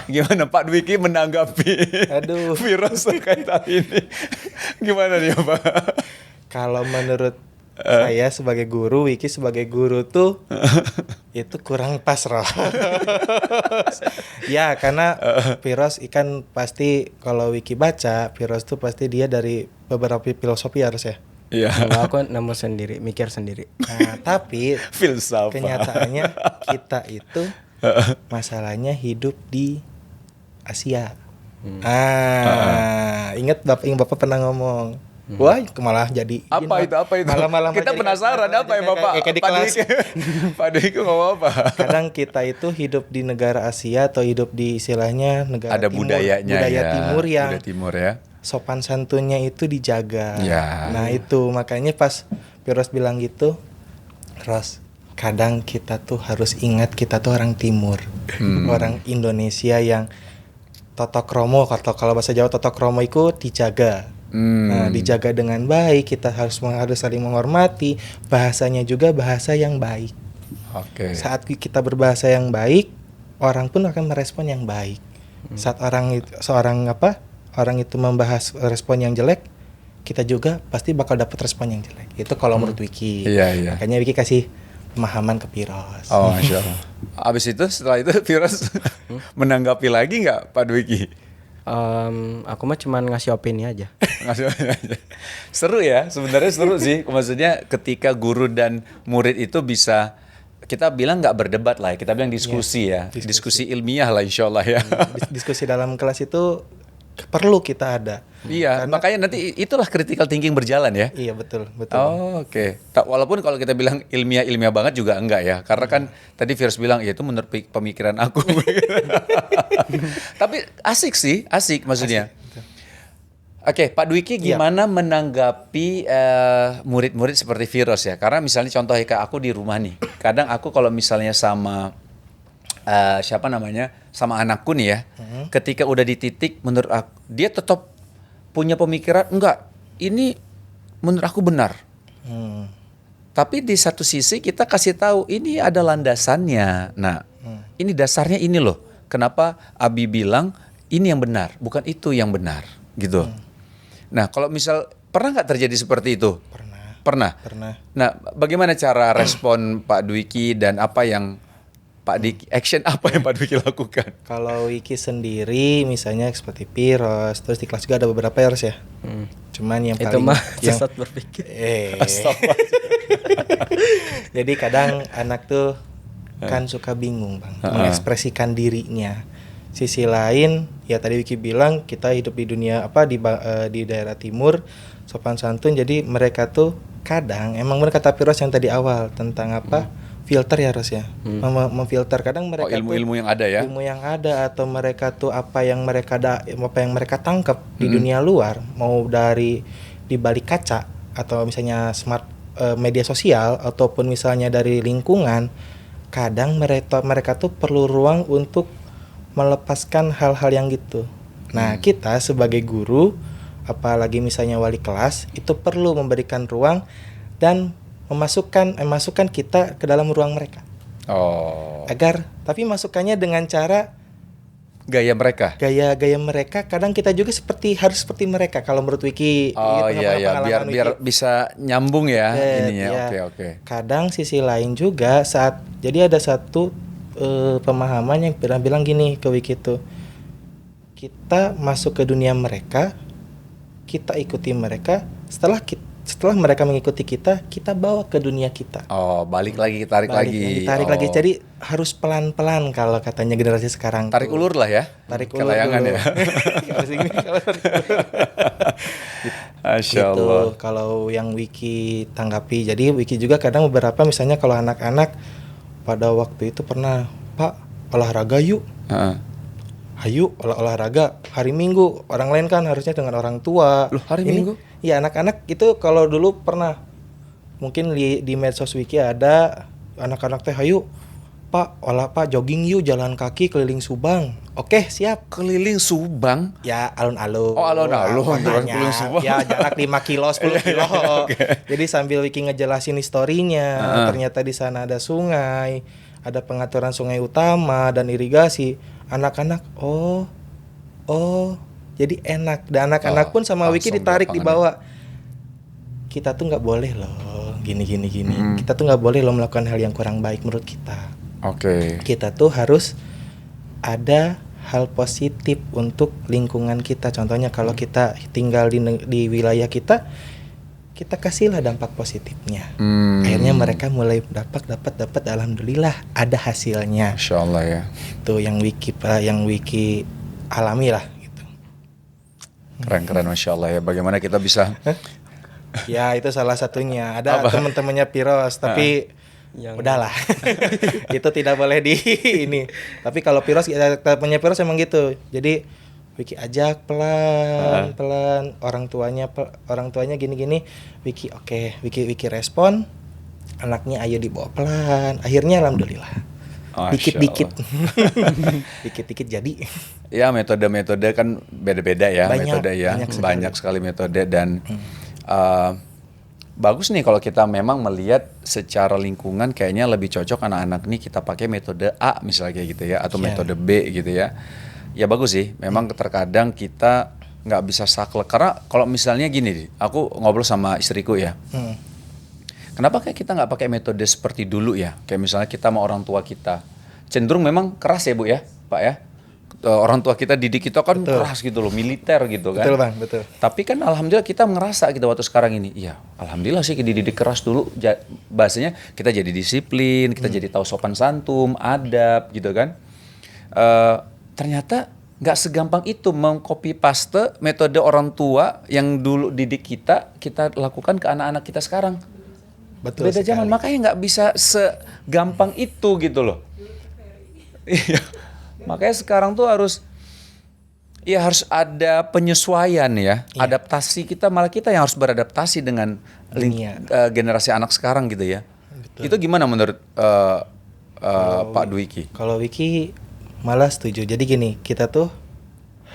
Gimana Pak Dwiki menanggapi Aduh. Virus terkait hal ini? Gimana nih Pak? Kalau menurut saya sebagai guru, Wiki sebagai guru tuh itu kurang pas Roh. Ya karena Piros ikan pasti kalau Wiki baca Piros tuh pasti dia dari beberapa filosofi harus ya. Iya. Kalau aku nemu sendiri, mikir sendiri. Nah tapi Filsafat. kenyataannya kita itu masalahnya hidup di Asia. Ingat bapak pernah ngomong. Wah, malah jadi Apa itu? Apa itu? Malah Kita jadi- penasaran malah apa ya jadi Bapak? kayak di Pak kelas. Dwiki. Pak Dwiki ngomong apa? Kadang kita itu hidup di negara Asia atau hidup di istilahnya negara Ada timur, budayanya budaya ya. timur yang Budaya timur ya. sopan santunnya itu dijaga. Ya. Nah itu makanya pas Piros bilang gitu, Ros, kadang kita tuh harus ingat kita tuh orang timur, orang Indonesia yang totok romo, kalau bahasa Jawa totok romo itu dijaga. Nah, dijaga dengan baik, kita harus saling menghormati, bahasanya juga bahasa yang baik. Oke. Saat kita berbahasa yang baik, orang pun akan merespon yang baik. Saat orang itu membahas respon yang jelek, kita juga pasti bakal dapat respon yang jelek. Itu kalau menurut Wiki. Iya, iya. Makanya Wiki kasih pemahaman ke Piros. Oh, Masya Allah. Abis itu setelah itu Virus menanggapi lagi nggak Pak Dwiki? Aku mah cuman ngasih opini aja. Seru ya, sebenarnya seru sih. Maksudnya ketika guru dan murid itu bisa, kita bilang nggak berdebat lah, ya, kita bilang diskusi ya, diskusi ilmiah lah insya Allah ya. Diskusi dalam kelas itu perlu kita ada. Iya, makanya nanti itulah critical thinking berjalan ya. Iya betul. Oh, oke. Walaupun kalau kita bilang ilmiah banget juga enggak ya, karena kan tadi Virus bilang ya itu menurut pemikiran aku. Tapi asik maksudnya. Oke, Pak Dwiki gimana menanggapi murid-murid seperti Virus ya? Karena misalnya contoh kayak aku di rumah nih, kadang aku kalau misalnya sama siapa namanya, sama anakku nih ya, ketika udah di titik menurut aku, dia tetap punya pemikiran enggak, ini menurut aku benar. Tapi di satu sisi kita kasih tahu ini ada landasannya. Nah, ini dasarnya ini loh. Kenapa Abi bilang ini yang benar, bukan itu yang benar, gitu. Nah, kalau misal pernah nggak terjadi seperti itu? Pernah. Nah, bagaimana cara respon Pak Dwiki dan apa yang Pak Dwiki, action apa yang Pak Dwiki lakukan? Kalau Wiki sendiri misalnya seperti Piros, terus di kelas juga ada beberapa ya Ros ya. Cuman yang Itu paling mah yang sesat berpikir. Jadi kadang anak tuh kan suka bingung Bang, mengekspresikan dirinya. Sisi lain ya tadi Wiki bilang kita hidup di dunia di daerah timur sopan santun, jadi mereka tuh kadang emang benar kata Piros yang tadi awal tentang filter ya Ros ya. Memfilter kadang mereka ilmu-ilmu yang ada ya. ilmu yang ada atau mereka tuh apa yang mereka tangkap di dunia luar, mau dari di balik kaca atau misalnya media sosial ataupun misalnya dari lingkungan, kadang mereka tuh perlu ruang untuk melepaskan hal-hal yang gitu. Nah, kita sebagai guru, apalagi misalnya wali kelas, itu perlu memberikan ruang dan memasukkan kita ke dalam ruang mereka. Oh. Tapi masukannya dengan cara gaya mereka. Gaya mereka kadang kita juga harus seperti mereka kalau menurut Wiki. Oh Itu iya pengalaman biar Wiki. bisa nyambung ya Iya. ininya. Oke. Kadang sisi lain juga jadi ada satu pemahaman yang pernah bilang gini ke Wiki tuh. Kita masuk ke dunia mereka, kita ikuti mereka, setelah mereka mengikuti kita bawa ke dunia kita. Oh, balik lagi, tarik lagi. Tarik lagi. Jadi harus pelan-pelan kalau katanya generasi sekarang. Tarik tuh. ulur lah ya. Tarik ulur Kelayangan dulu. ya. Harus ini, kalau tarik ulur. Masya Gitu, Allah. kalau yang Wiki tanggapi. Jadi Wiki juga kadang beberapa misalnya kalau anak-anak pada waktu itu pernah, Pak, olahraga yuk. Heeh. Hayu olahraga hari Minggu. Orang lain kan harusnya dengan orang tua. Loh, hari Minggu? Iya, anak-anak itu kalau dulu pernah mungkin di medsos Wiki ada anak-anak teh hayu Pak jogging yuk, jalan kaki keliling Subang. Oke, siap. Keliling Subang. Ya alun-alun. Oh, alun-alun, Kotanya. keliling Subang. Ya jarak 5 kilo 10 kilo. Jadi sambil Wiki ngejelasin historinya, ternyata di sana ada sungai, ada pengaturan sungai utama dan irigasi. Anak-anak oh jadi enak. Dan anak-anak pun sama Wiki langsung ditarik di lapangan dibawa. Kita tuh nggak boleh loh gini. Kita tuh nggak boleh loh melakukan hal yang kurang baik menurut kita. Oke. Kita tuh harus ada hal positif untuk lingkungan kita. Contohnya kalau kita tinggal di wilayah kita kasihlah dampak positifnya. Akhirnya mereka mulai dapat alhamdulillah ada hasilnya. Masya Allah ya. Itu yang Wiki alami lah gitu. Keren Masya Allah ya. Bagaimana kita bisa Ya itu salah satunya. Ada teman-temannya Piros tapi udahlah. Itu tidak boleh di ini. Tapi kalau Piros temannya Piros emang gitu. Jadi Wiki ajak pelan orang tuanya gini Wiki oke. Wiki respon, anaknya ayo dibawa pelan, akhirnya alhamdulillah dikit-dikit dikit-dikit jadi ya metode kan beda-beda ya. Banyak sekali metode dan bagus nih kalau kita memang melihat secara lingkungan kayaknya lebih cocok anak-anak nih kita pakai metode A misalnya kayak gitu ya atau metode B gitu ya. Ya bagus sih, memang terkadang kita nggak bisa saklek karena kalau misalnya gini, aku ngobrol sama istriku ya. Kenapa kayak kita nggak pakai metode seperti dulu ya? Kayak misalnya kita sama orang tua kita cenderung memang keras ya Bu ya, Pak ya. Orang tua kita didik kita kan keras gitu loh, militer gitu kan. Betul Bang, betul. Tapi kan alhamdulillah kita ngerasa gitu waktu sekarang ini, iya alhamdulillah sih dididik keras dulu. Bahasanya kita jadi disiplin, kita jadi tahu sopan santun, adab gitu kan. Ternyata nggak segampang itu mengcopy paste metode orang tua yang dulu didik kita lakukan ke anak-anak kita sekarang. Betul. Beda zaman, makanya nggak bisa segampang itu gitu loh. Iya, makanya sekarang tuh harus ada penyesuaian ya, adaptasi kita malah kita yang harus beradaptasi dengan generasi anak sekarang gitu ya. Betul. Itu gimana menurut Pak Dwiki? Kalau Wiki malah setuju. Jadi gini, kita tuh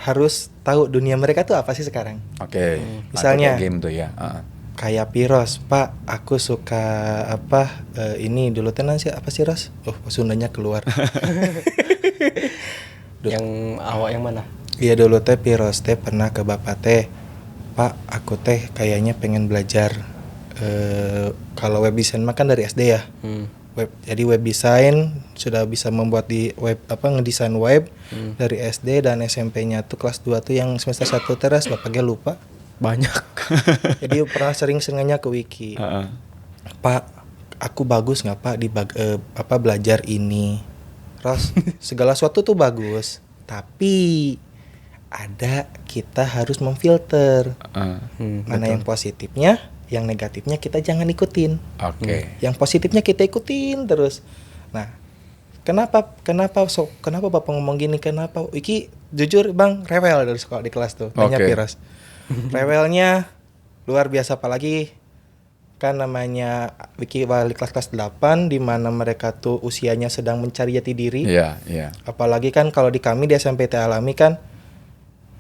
harus tahu dunia mereka tuh apa sih sekarang. Oke. Misalnya game tuh ya. Kayak Piros, Pak, aku suka ini dulu tenan sih apa sih Ros? Sundanya keluar. Yang awak yang mana? Iya dulu teh Piros teh pernah ke Bapak teh, Pak, aku teh kayaknya pengen belajar kalau web design mah kan dari SD ya. Jadi web design sudah bisa membuat di web ngedesain web dari SD dan SMP-nya tuh kelas 2 tuh yang semester 1 teras bapaknya lupa. Banyak. Jadi pernah sering-seringnya ke Wiki. Pak, aku bagus nggak Pak di belajar ini? Ros, segala sesuatu tuh bagus, tapi kita harus memfilter mana yang positifnya, yang negatifnya kita jangan ikutin. Oke. Yang positifnya kita ikutin terus. Nah, kenapa Bapak ngomong gini? Kenapa? Iki jujur Bang rewel dari sekolah di kelas tuh. Tanya Piros. Rewelnya luar biasa, apalagi kan namanya Wiki wali kelas 8 di mana mereka tuh usianya sedang mencari jati diri. Iya. Apalagi kan kalau di kami di SMPT Alami kan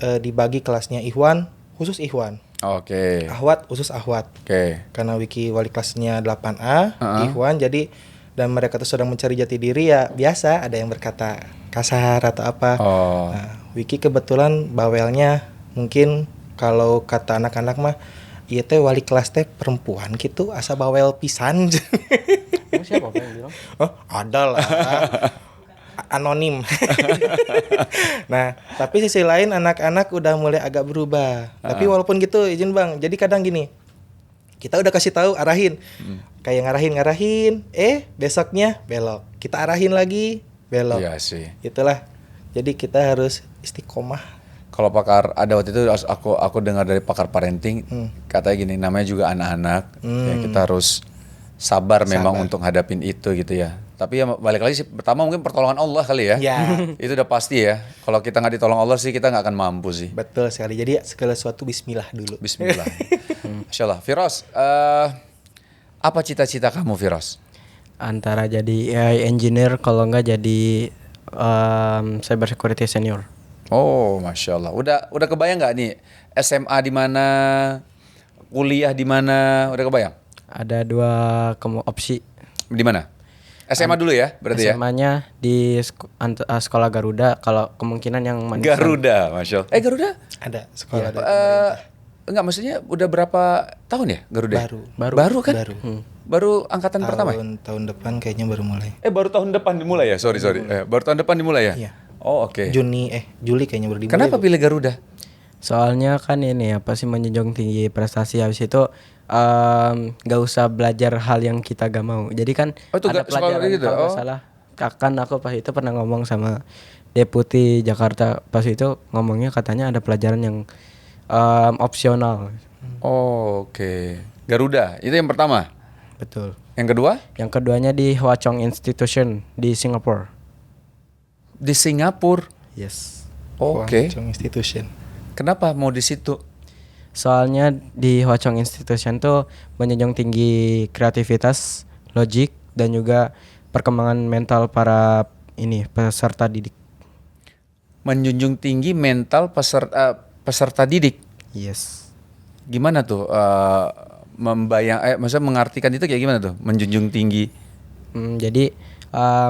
dibagi kelasnya Ikhwan, khusus Ikhwan. Oke. Ahwat khusus Ahwat. Oke. Karena Wiki wali kelasnya 8A, Ikhwan, jadi dan mereka tuh sedang mencari jati diri ya biasa ada yang berkata kasar atau apa. Oh. Nah, Wiki kebetulan bawelnya mungkin kalau kata anak-anak mah iya teh wali kelas teh perempuan gitu asa bawel pisan. Emang siapa yang bilang? Oh, ada lah. Anonim. Nah, tapi sisi lain anak-anak udah mulai agak berubah. Tapi walaupun gitu izin Bang, jadi kadang gini. Kita udah kasih tahu arahin. Kayak ngarahin, besoknya belok. Kita arahin lagi, belok. Iya sih. Itulah. Jadi kita harus istiqomah. Kalau pakar ada waktu itu aku dengar dari pakar parenting katanya gini, namanya juga anak-anak, ya kita harus sabar memang untuk hadapin itu gitu ya. Tapi ya balik lagi sih, pertama mungkin pertolongan Allah kali ya. Ya. Itu udah pasti ya. Kalau kita nggak ditolong Allah sih kita nggak akan mampu sih. Betul sekali. Jadi segala sesuatu bismillah dulu. Bismillah. Masya Allah. Firos, apa cita-cita kamu Firos? Antara jadi AI engineer kalau nggak jadi cyber security senior. Oh, Masya Allah. Udah kebayang nggak nih SMA di mana, kuliah di mana? Udah kebayang? Ada dua opsi. Di mana? SMA dulu ya, berarti ya? SMA-nya di sekolah Garuda. Kalau kemungkinan yang manisan. Garuda, Masya Allah. Garuda? Ada sekolah dari Enggak, maksudnya udah berapa tahun ya Garuda? Baru kan? Baru. Baru angkatan pertama ya? Tahun depan kayaknya baru mulai. Baru tahun depan dimulai ya? Sorry. Baru tahun depan dimulai ya? Iya. Oh, oke. Juli kayaknya baru dimulai. Kenapa pilih Garuda? Soalnya kan ini apa sih menjunjung tinggi prestasi, habis itu gak usah belajar hal yang kita gak mau. Jadi kan itu ada sekolah pelajaran gitu? kalau nggak salah. Kan aku pas itu pernah ngomong sama Deputi Jakarta, pas itu ngomongnya katanya ada pelajaran yang opsional. Oh, oke. Garuda, itu yang pertama. Betul. Yang kedua? Yang keduanya di Hwa Chong Institution di Singapura. Di Singapura. Yes. Oke. Hwa Chong Institution. Kenapa mau di situ? Soalnya di Hwa Chong Institution tuh menjunjung tinggi kreativitas, logik, dan juga perkembangan mental para peserta didik. Menjunjung tinggi mental peserta didik. Yes. Gimana tuh maksudnya mengartikan itu kayak gimana tuh? Menjunjung tinggi. Jadi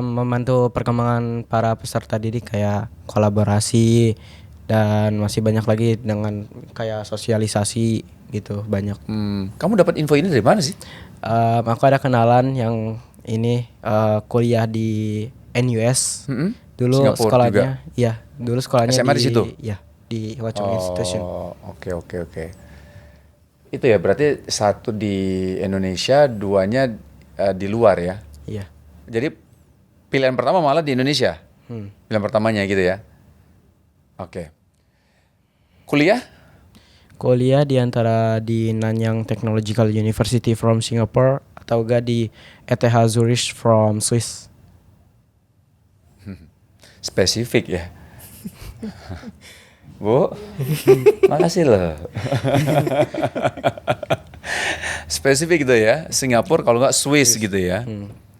membantu perkembangan para peserta didik kayak kolaborasi dan masih banyak lagi dengan kayak sosialisasi gitu banyak. Kamu dapat info ini dari mana sih? Aku ada kenalan yang kuliah di NUS. Dulu Singapura sekolahnya, juga? iya. Dulu sekolahnya SMA di situ? Iya, di Hwa Chong Institution. Oh, oke. Itu ya berarti satu di Indonesia, duanya di luar ya. Iya. Jadi pilihan pertama malah di Indonesia. Pilihan pertamanya gitu ya. Oke. Kuliah? Kuliah di antara di Nanyang Technological University from Singapore atau enggak di ETH Zurich from Swiss. Spesifik ya. Bu, makasih loh. Spesifik gitu ya, Singapura kalau nggak Swiss gitu ya.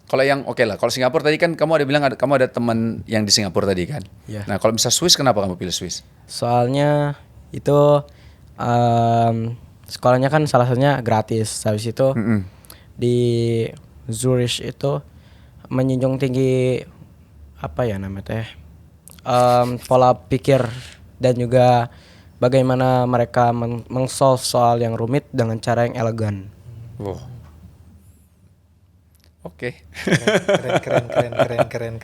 Kalau yang oke lah, kalau Singapura tadi kan kamu ada bilang kamu ada teman yang di Singapura tadi kan. Iya. Nah kalau misalnya Swiss, kenapa kamu pilih Swiss? Soalnya itu sekolahnya kan salah satunya gratis. Habis itu di Zurich itu menjunjung tinggi apa ya namanya teh pola pikir dan juga bagaimana mereka meng-solve soal yang rumit dengan cara yang elegan. Wow. Oke. Keren.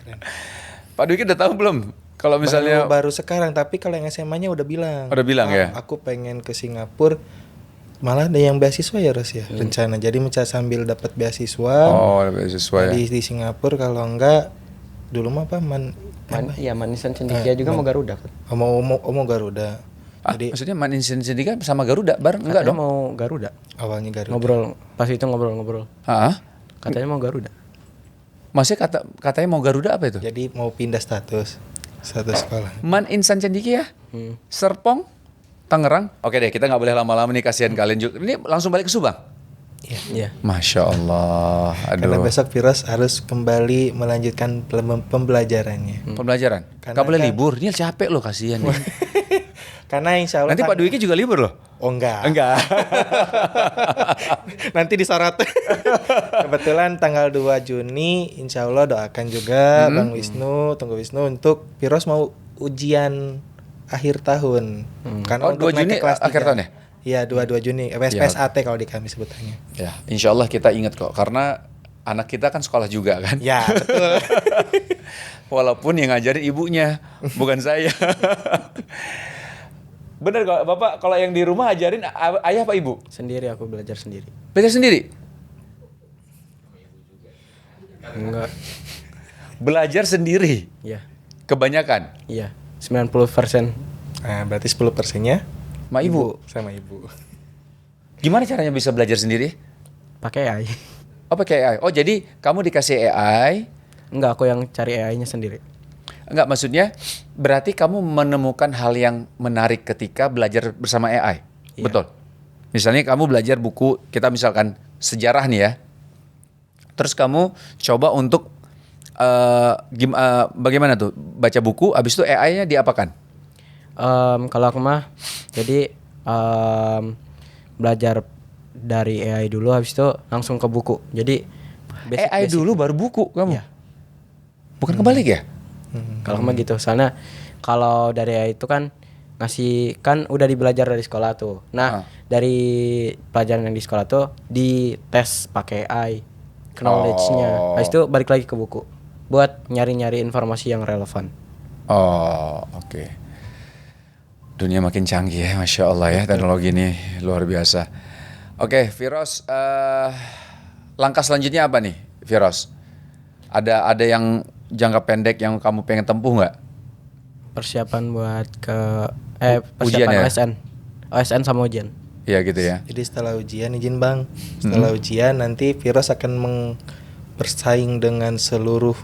Pak Dwiki udah tahu belum? Kalau misalnya baru sekarang, tapi kalau yang SMA-nya udah bilang. Udah bilang ya? Aku pengen ke Singapura. Malah ada yang beasiswa ya Ros ya, rencana. Jadi mencari sambil dapat beasiswa. Oh, ada beasiswa ya. Di Singapura, kalau enggak dulu mah apa Iya, Manisan Cendekia juga mau Garuda kan. mau Garuda. Jadi Maksudnya Manisan Sendika sama Garuda bareng enggak Katanya dong? mau Garuda. awalnya Garuda. Ngobrol pas itu ngobrol. Hah? Katanya mau Garuda. Maksudnya katanya mau Garuda apa itu? Jadi mau pindah status sekolah. Man Insan Cendekia? Serpong? Tangerang? Oke deh, kita nggak boleh lama-lama nih, kasihan kalian juga. Ini langsung balik ke Subang? Iya. Masya Allah. Karena Aduh. besok Firas harus kembali melanjutkan pembelajarannya. Pembelajaran? Karena Nggak boleh kan- libur. Ini capek loh, kasihan nih. Karena insya Allah Nanti Pak Dwiki juga libur loh. Oh enggak. Enggak. Nanti disorot. Kebetulan tanggal 2 Juni insya Allah doakan juga Bang Wisnu, Tunggu Wisnu untuk Firos mau ujian akhir tahun. Karena Oh, untuk 2 naik Juni ke kelas akhir 3. tahun ya? Iya, 2 Juni. PSAT kalau di kami sebutannya. Ya, insya Allah kita ingat kok, karena anak kita kan sekolah juga kan. Ya, betul. Walaupun yang ngajarin ibunya, bukan saya. Bener kok, Bapak kalau yang di rumah ajarin ayah apa ibu? Sendiri, aku belajar sendiri. Belajar sendiri? Enggak. Belajar sendiri? Iya. Kebanyakan? Iya. 90%. Nah, berarti 10%-nya Ma ibu? sama ibu. Gimana caranya bisa belajar sendiri? Pakai AI. Oh pakai AI? Oh jadi kamu dikasih AI? Enggak, aku yang cari AI-nya sendiri. Enggak, maksudnya berarti kamu menemukan hal yang menarik ketika belajar bersama AI? Iya. Betul? Misalnya kamu belajar buku, kita misalkan sejarah nih ya. Terus kamu coba untuk bagaimana tuh? Baca buku, habis itu AI-nya diapakan? Kalau aku mah, jadi belajar dari AI dulu, habis itu langsung ke buku. Jadi AI dulu baru buku kamu? Iya. Bukan kebalik ya? Kalau mah gitu, soalnya kalau dari AI itu kan ngasih, kan udah dibelajar dari sekolah tuh. Nah, dari pelajaran yang di sekolah tuh dites pakai AI, knowledge-nya. Habis itu balik lagi ke buku buat nyari-nyari informasi yang relevan. Oh, oke. Dunia makin canggih ya, Masya Allah ya, teknologi ini luar biasa. Oke, Firos, langkah selanjutnya apa nih, Firos? Ada yang jangka pendek yang kamu pengen tempuh nggak? Persiapan buat ke Ujian persiapan ya? OSN sama ujian. Iya gitu ya. Jadi setelah ujian, izin Bang, setelah ujian nanti Firos akan bersaing dengan seluruh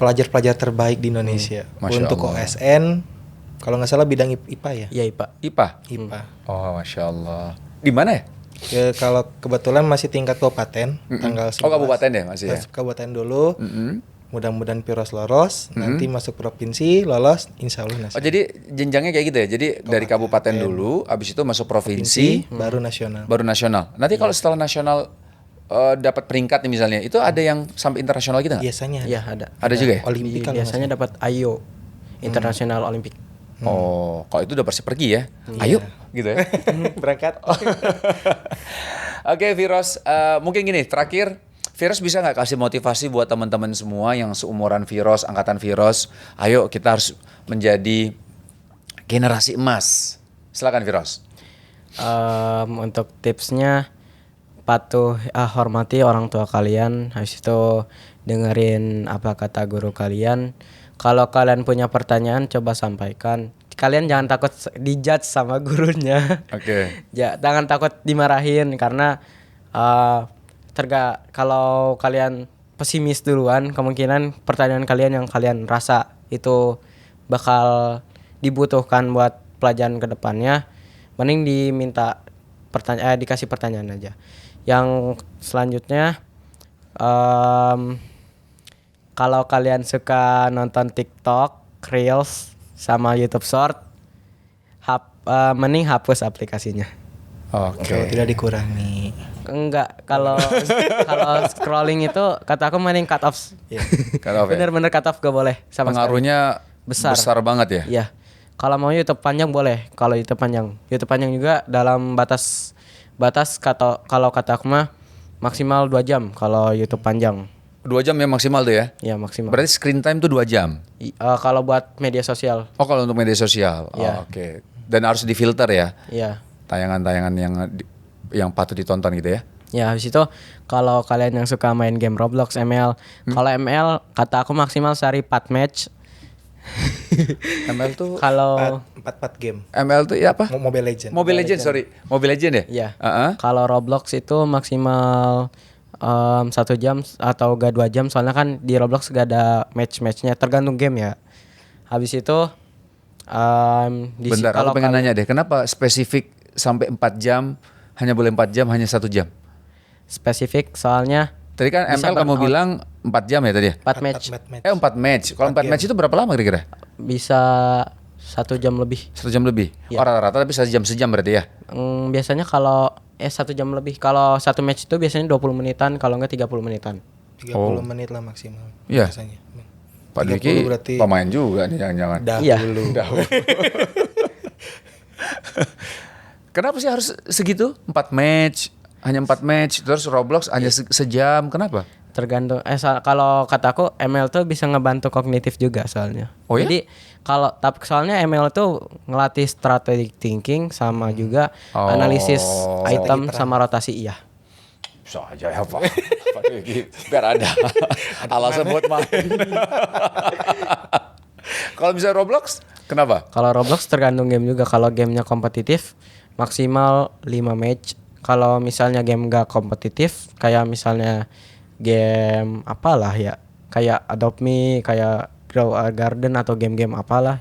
pelajar-pelajar terbaik di Indonesia. Masya Untuk Allah. OSN, kalau nggak salah bidang IPA ya? Iya, Pak. IPA? IPA. Oh, Masya Allah. Di mana ya? Ya, kalau kebetulan masih tingkat kabupaten, tanggal 11. Oh, kabupaten ya masih ya? Kabupaten dulu. Mudah-mudahan Firos lolos, nanti masuk provinsi, lolos, insya Allah Oh, nasional. jadi jenjangnya kayak gitu ya? Jadi dari kabupaten dulu, habis itu masuk provinsi, Baru nasional. baru nasional. Nanti kalau setelah nasional dapat peringkat nih misalnya, itu ada yang sampai internasional gitu nggak? Biasanya Iya, ada. Ada juga ya? Olimpik kalau Biasanya dapat IO, International Olympic. Oh, kalau itu udah pasti pergi ya? Ayo, gitu ya? berangkat. Oke, Firos, mungkin gini, terakhir, Firos bisa nggak kasih motivasi buat teman-teman semua yang seumuran Firos, angkatan Firos, ayo kita harus menjadi generasi emas. Silakan Firos. Untuk tipsnya, hormati orang tua kalian, habis itu dengerin apa kata guru kalian. Kalau kalian punya pertanyaan, coba sampaikan. Kalian jangan takut dijudge sama gurunya. Oke. Jangan takut dimarahin, karena kalau kalian pesimis duluan, kemungkinan pertanyaan kalian yang kalian rasa itu bakal dibutuhkan buat pelajaran kedepannya, mending dikasih pertanyaan aja. Yang selanjutnya, kalau kalian suka nonton TikTok, Reels, sama YouTube Short, mending hapus aplikasinya. Kalau Oke. tidak dikurangi. Enggak, kalau scrolling itu kata aku mending cut off. Cut off ya? Bener-bener cut off gak boleh sama sekali. Pengaruhnya besar banget ya? Iya. Kalau mau YouTube panjang boleh, kalau YouTube panjang juga dalam batas kalau kata aku mah maksimal 2 jam kalau YouTube panjang. 2 jam ya maksimal tuh ya? Iya, maksimal. Berarti screen time tuh 2 jam? Kalau buat media sosial. Oh, kalau untuk media sosial? Iya. Oh, oke. Dan harus difilter ya? Iya. Tayangan-tayangan yang patut ditonton gitu ya? Ya, habis itu kalau kalian yang suka main game Roblox, ML, kalau ML kata aku maksimal sehari 4 match. ML tuh Kalau 4 game. ML tuh ya apa? Mobile Legend. Mobile Legends, sorry. Mobile Legend ya? Iya. Heeh. Kalau Roblox itu maksimal 1 jam atau gak 2 jam, soalnya kan di Roblox gak ada match-matchnya, tergantung game ya. Habis itu Bentar, aku pengen nanya deh, kenapa spesifik sampai 4 jam, hanya boleh 4 jam, hanya 1 jam? spesifik soalnya Tadi kan bisa ML kamu burnout. bilang 4 jam ya tadi ya? 4 match 4 match. Kalau 4 match itu berapa lama kira-kira? bisa 1 jam lebih. 1 jam lebih. Iya. Oh, rata-rata tapi 1 jam berarti ya. Biasanya kalau 1 jam lebih. Kalau satu match itu biasanya 20 menitan, kalau enggak 30 menitan. 30 menit lah maksimal. Iya. Biasanya. Pak 30 Dwiki berarti pemain juga nih jangan-jangan. Iya. dahulu. Kenapa sih harus segitu? 4 match, hanya 4 match, terus Roblox hanya sejam. Kenapa? Tergantung kalau kataku ML tuh bisa ngebantu kognitif juga soalnya. Oh ya? Jadi kalau tapi soalnya ML tuh ngelatih strategic thinking sama juga analisis item sama rotasi iya. Bisa aja ya Pak. Pak Dwiki, biar ada alasan buat main. Kalau misalnya Roblox, kenapa? Kalau Roblox tergantung game juga. Kalau gamenya kompetitif maksimal 5 match. Kalau misalnya game gak kompetitif kayak misalnya game apalah ya, kayak Adopt Me, kayak Grow a Garden atau game-game apalah.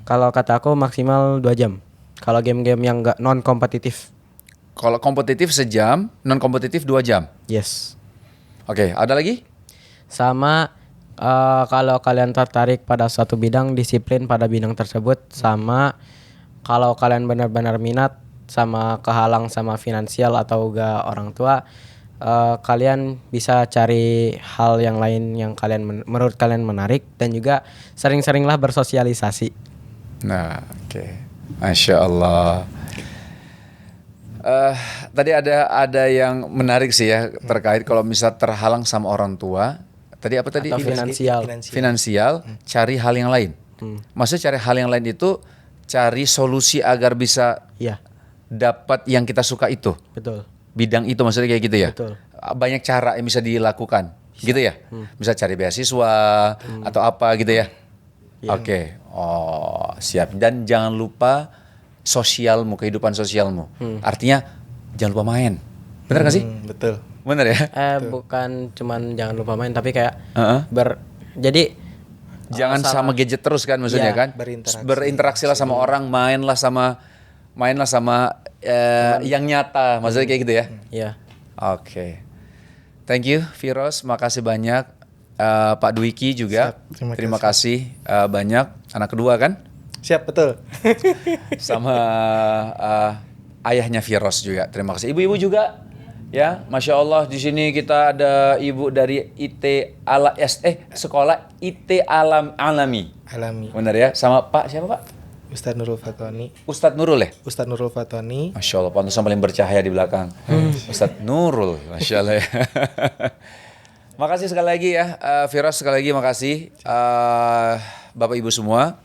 Kalau kata aku maksimal 2 jam. Kalau game-game yang gak non kompetitif. Kalau kompetitif sejam, non kompetitif 2 jam. Yes. Oke, ada lagi? Sama kalau kalian tertarik pada suatu bidang, disiplin pada bidang tersebut, sama kalau kalian benar-benar minat sama kehalang sama finansial atau gak orang tua, kalian bisa cari hal yang lain yang menurut kalian menarik, dan juga sering-seringlah bersosialisasi. Nah, oke. Masya Allah. Tadi ada yang menarik sih ya terkait kalau misal terhalang sama orang tua. Tadi apa tadi? Atau finansial. Finansial, cari hal yang lain. Maksudnya cari hal yang lain itu cari solusi agar bisa Iya, dapat yang kita suka itu. betul. Bidang itu maksudnya kayak gitu ya. Betul. Banyak cara yang bisa dilakukan. Gitu ya. Bisa cari beasiswa atau apa gitu ya. Oke. Oh, siap. Dan jangan lupa sosialmu, kehidupan sosialmu. Artinya jangan lupa main. Benar gak sih? Betul. Benar ya? Bukan cuman jangan lupa main, tapi kayak Heeh. jadi Jangan sama gadget terus kan maksudnya Iya, kan? berinteraksi. Berinteraksi lah sama orang, mainlah sama yang nyata, maksudnya kayak gitu ya. ya. Oke. Thank you Firoz, makasih banyak. Pak Dwiki juga. Siap, terima kasih banyak. Anak kedua kan? Siap, betul. Sama ayahnya Firoz juga. Terima kasih. Ibu-ibu juga. Ya, Masya Allah di sini kita ada ibu dari sekolah IT Alami. Alami. Benar ya? Sama Pak siapa Pak? Ustadz Nurul Fatoni. Ustadz Nurul ya? Ustadz Nurul Fatoni. Masya Allah, pantesan paling bercahaya di belakang. Ustadz Nurul, Masya Allah ya. Makasih sekali lagi ya, Firoz sekali lagi makasih. Bapak Ibu semua.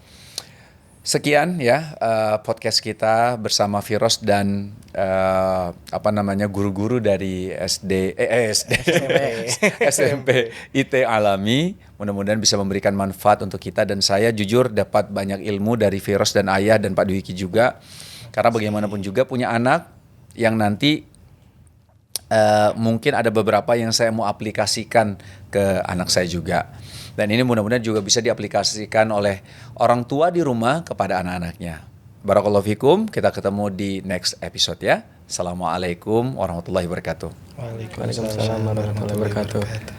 Sekian ya podcast kita bersama Firoz dan guru-guru dari SMP IT Alami. Mudah-mudahan bisa memberikan manfaat untuk kita, dan saya jujur dapat banyak ilmu dari Firoz dan Ayah dan Pak Dwiki juga. Karena bagaimanapun juga punya anak yang nanti mungkin ada beberapa yang saya mau aplikasikan ke anak saya juga. Dan ini mudah-mudahan juga bisa diaplikasikan oleh orang tua di rumah kepada anak-anaknya. Barakallahu fikum, kita ketemu di next episode ya. Assalamualaikum warahmatullahi wabarakatuh. Waalaikumsalam Waalaikumsalam warahmatullahi wabarakatuh.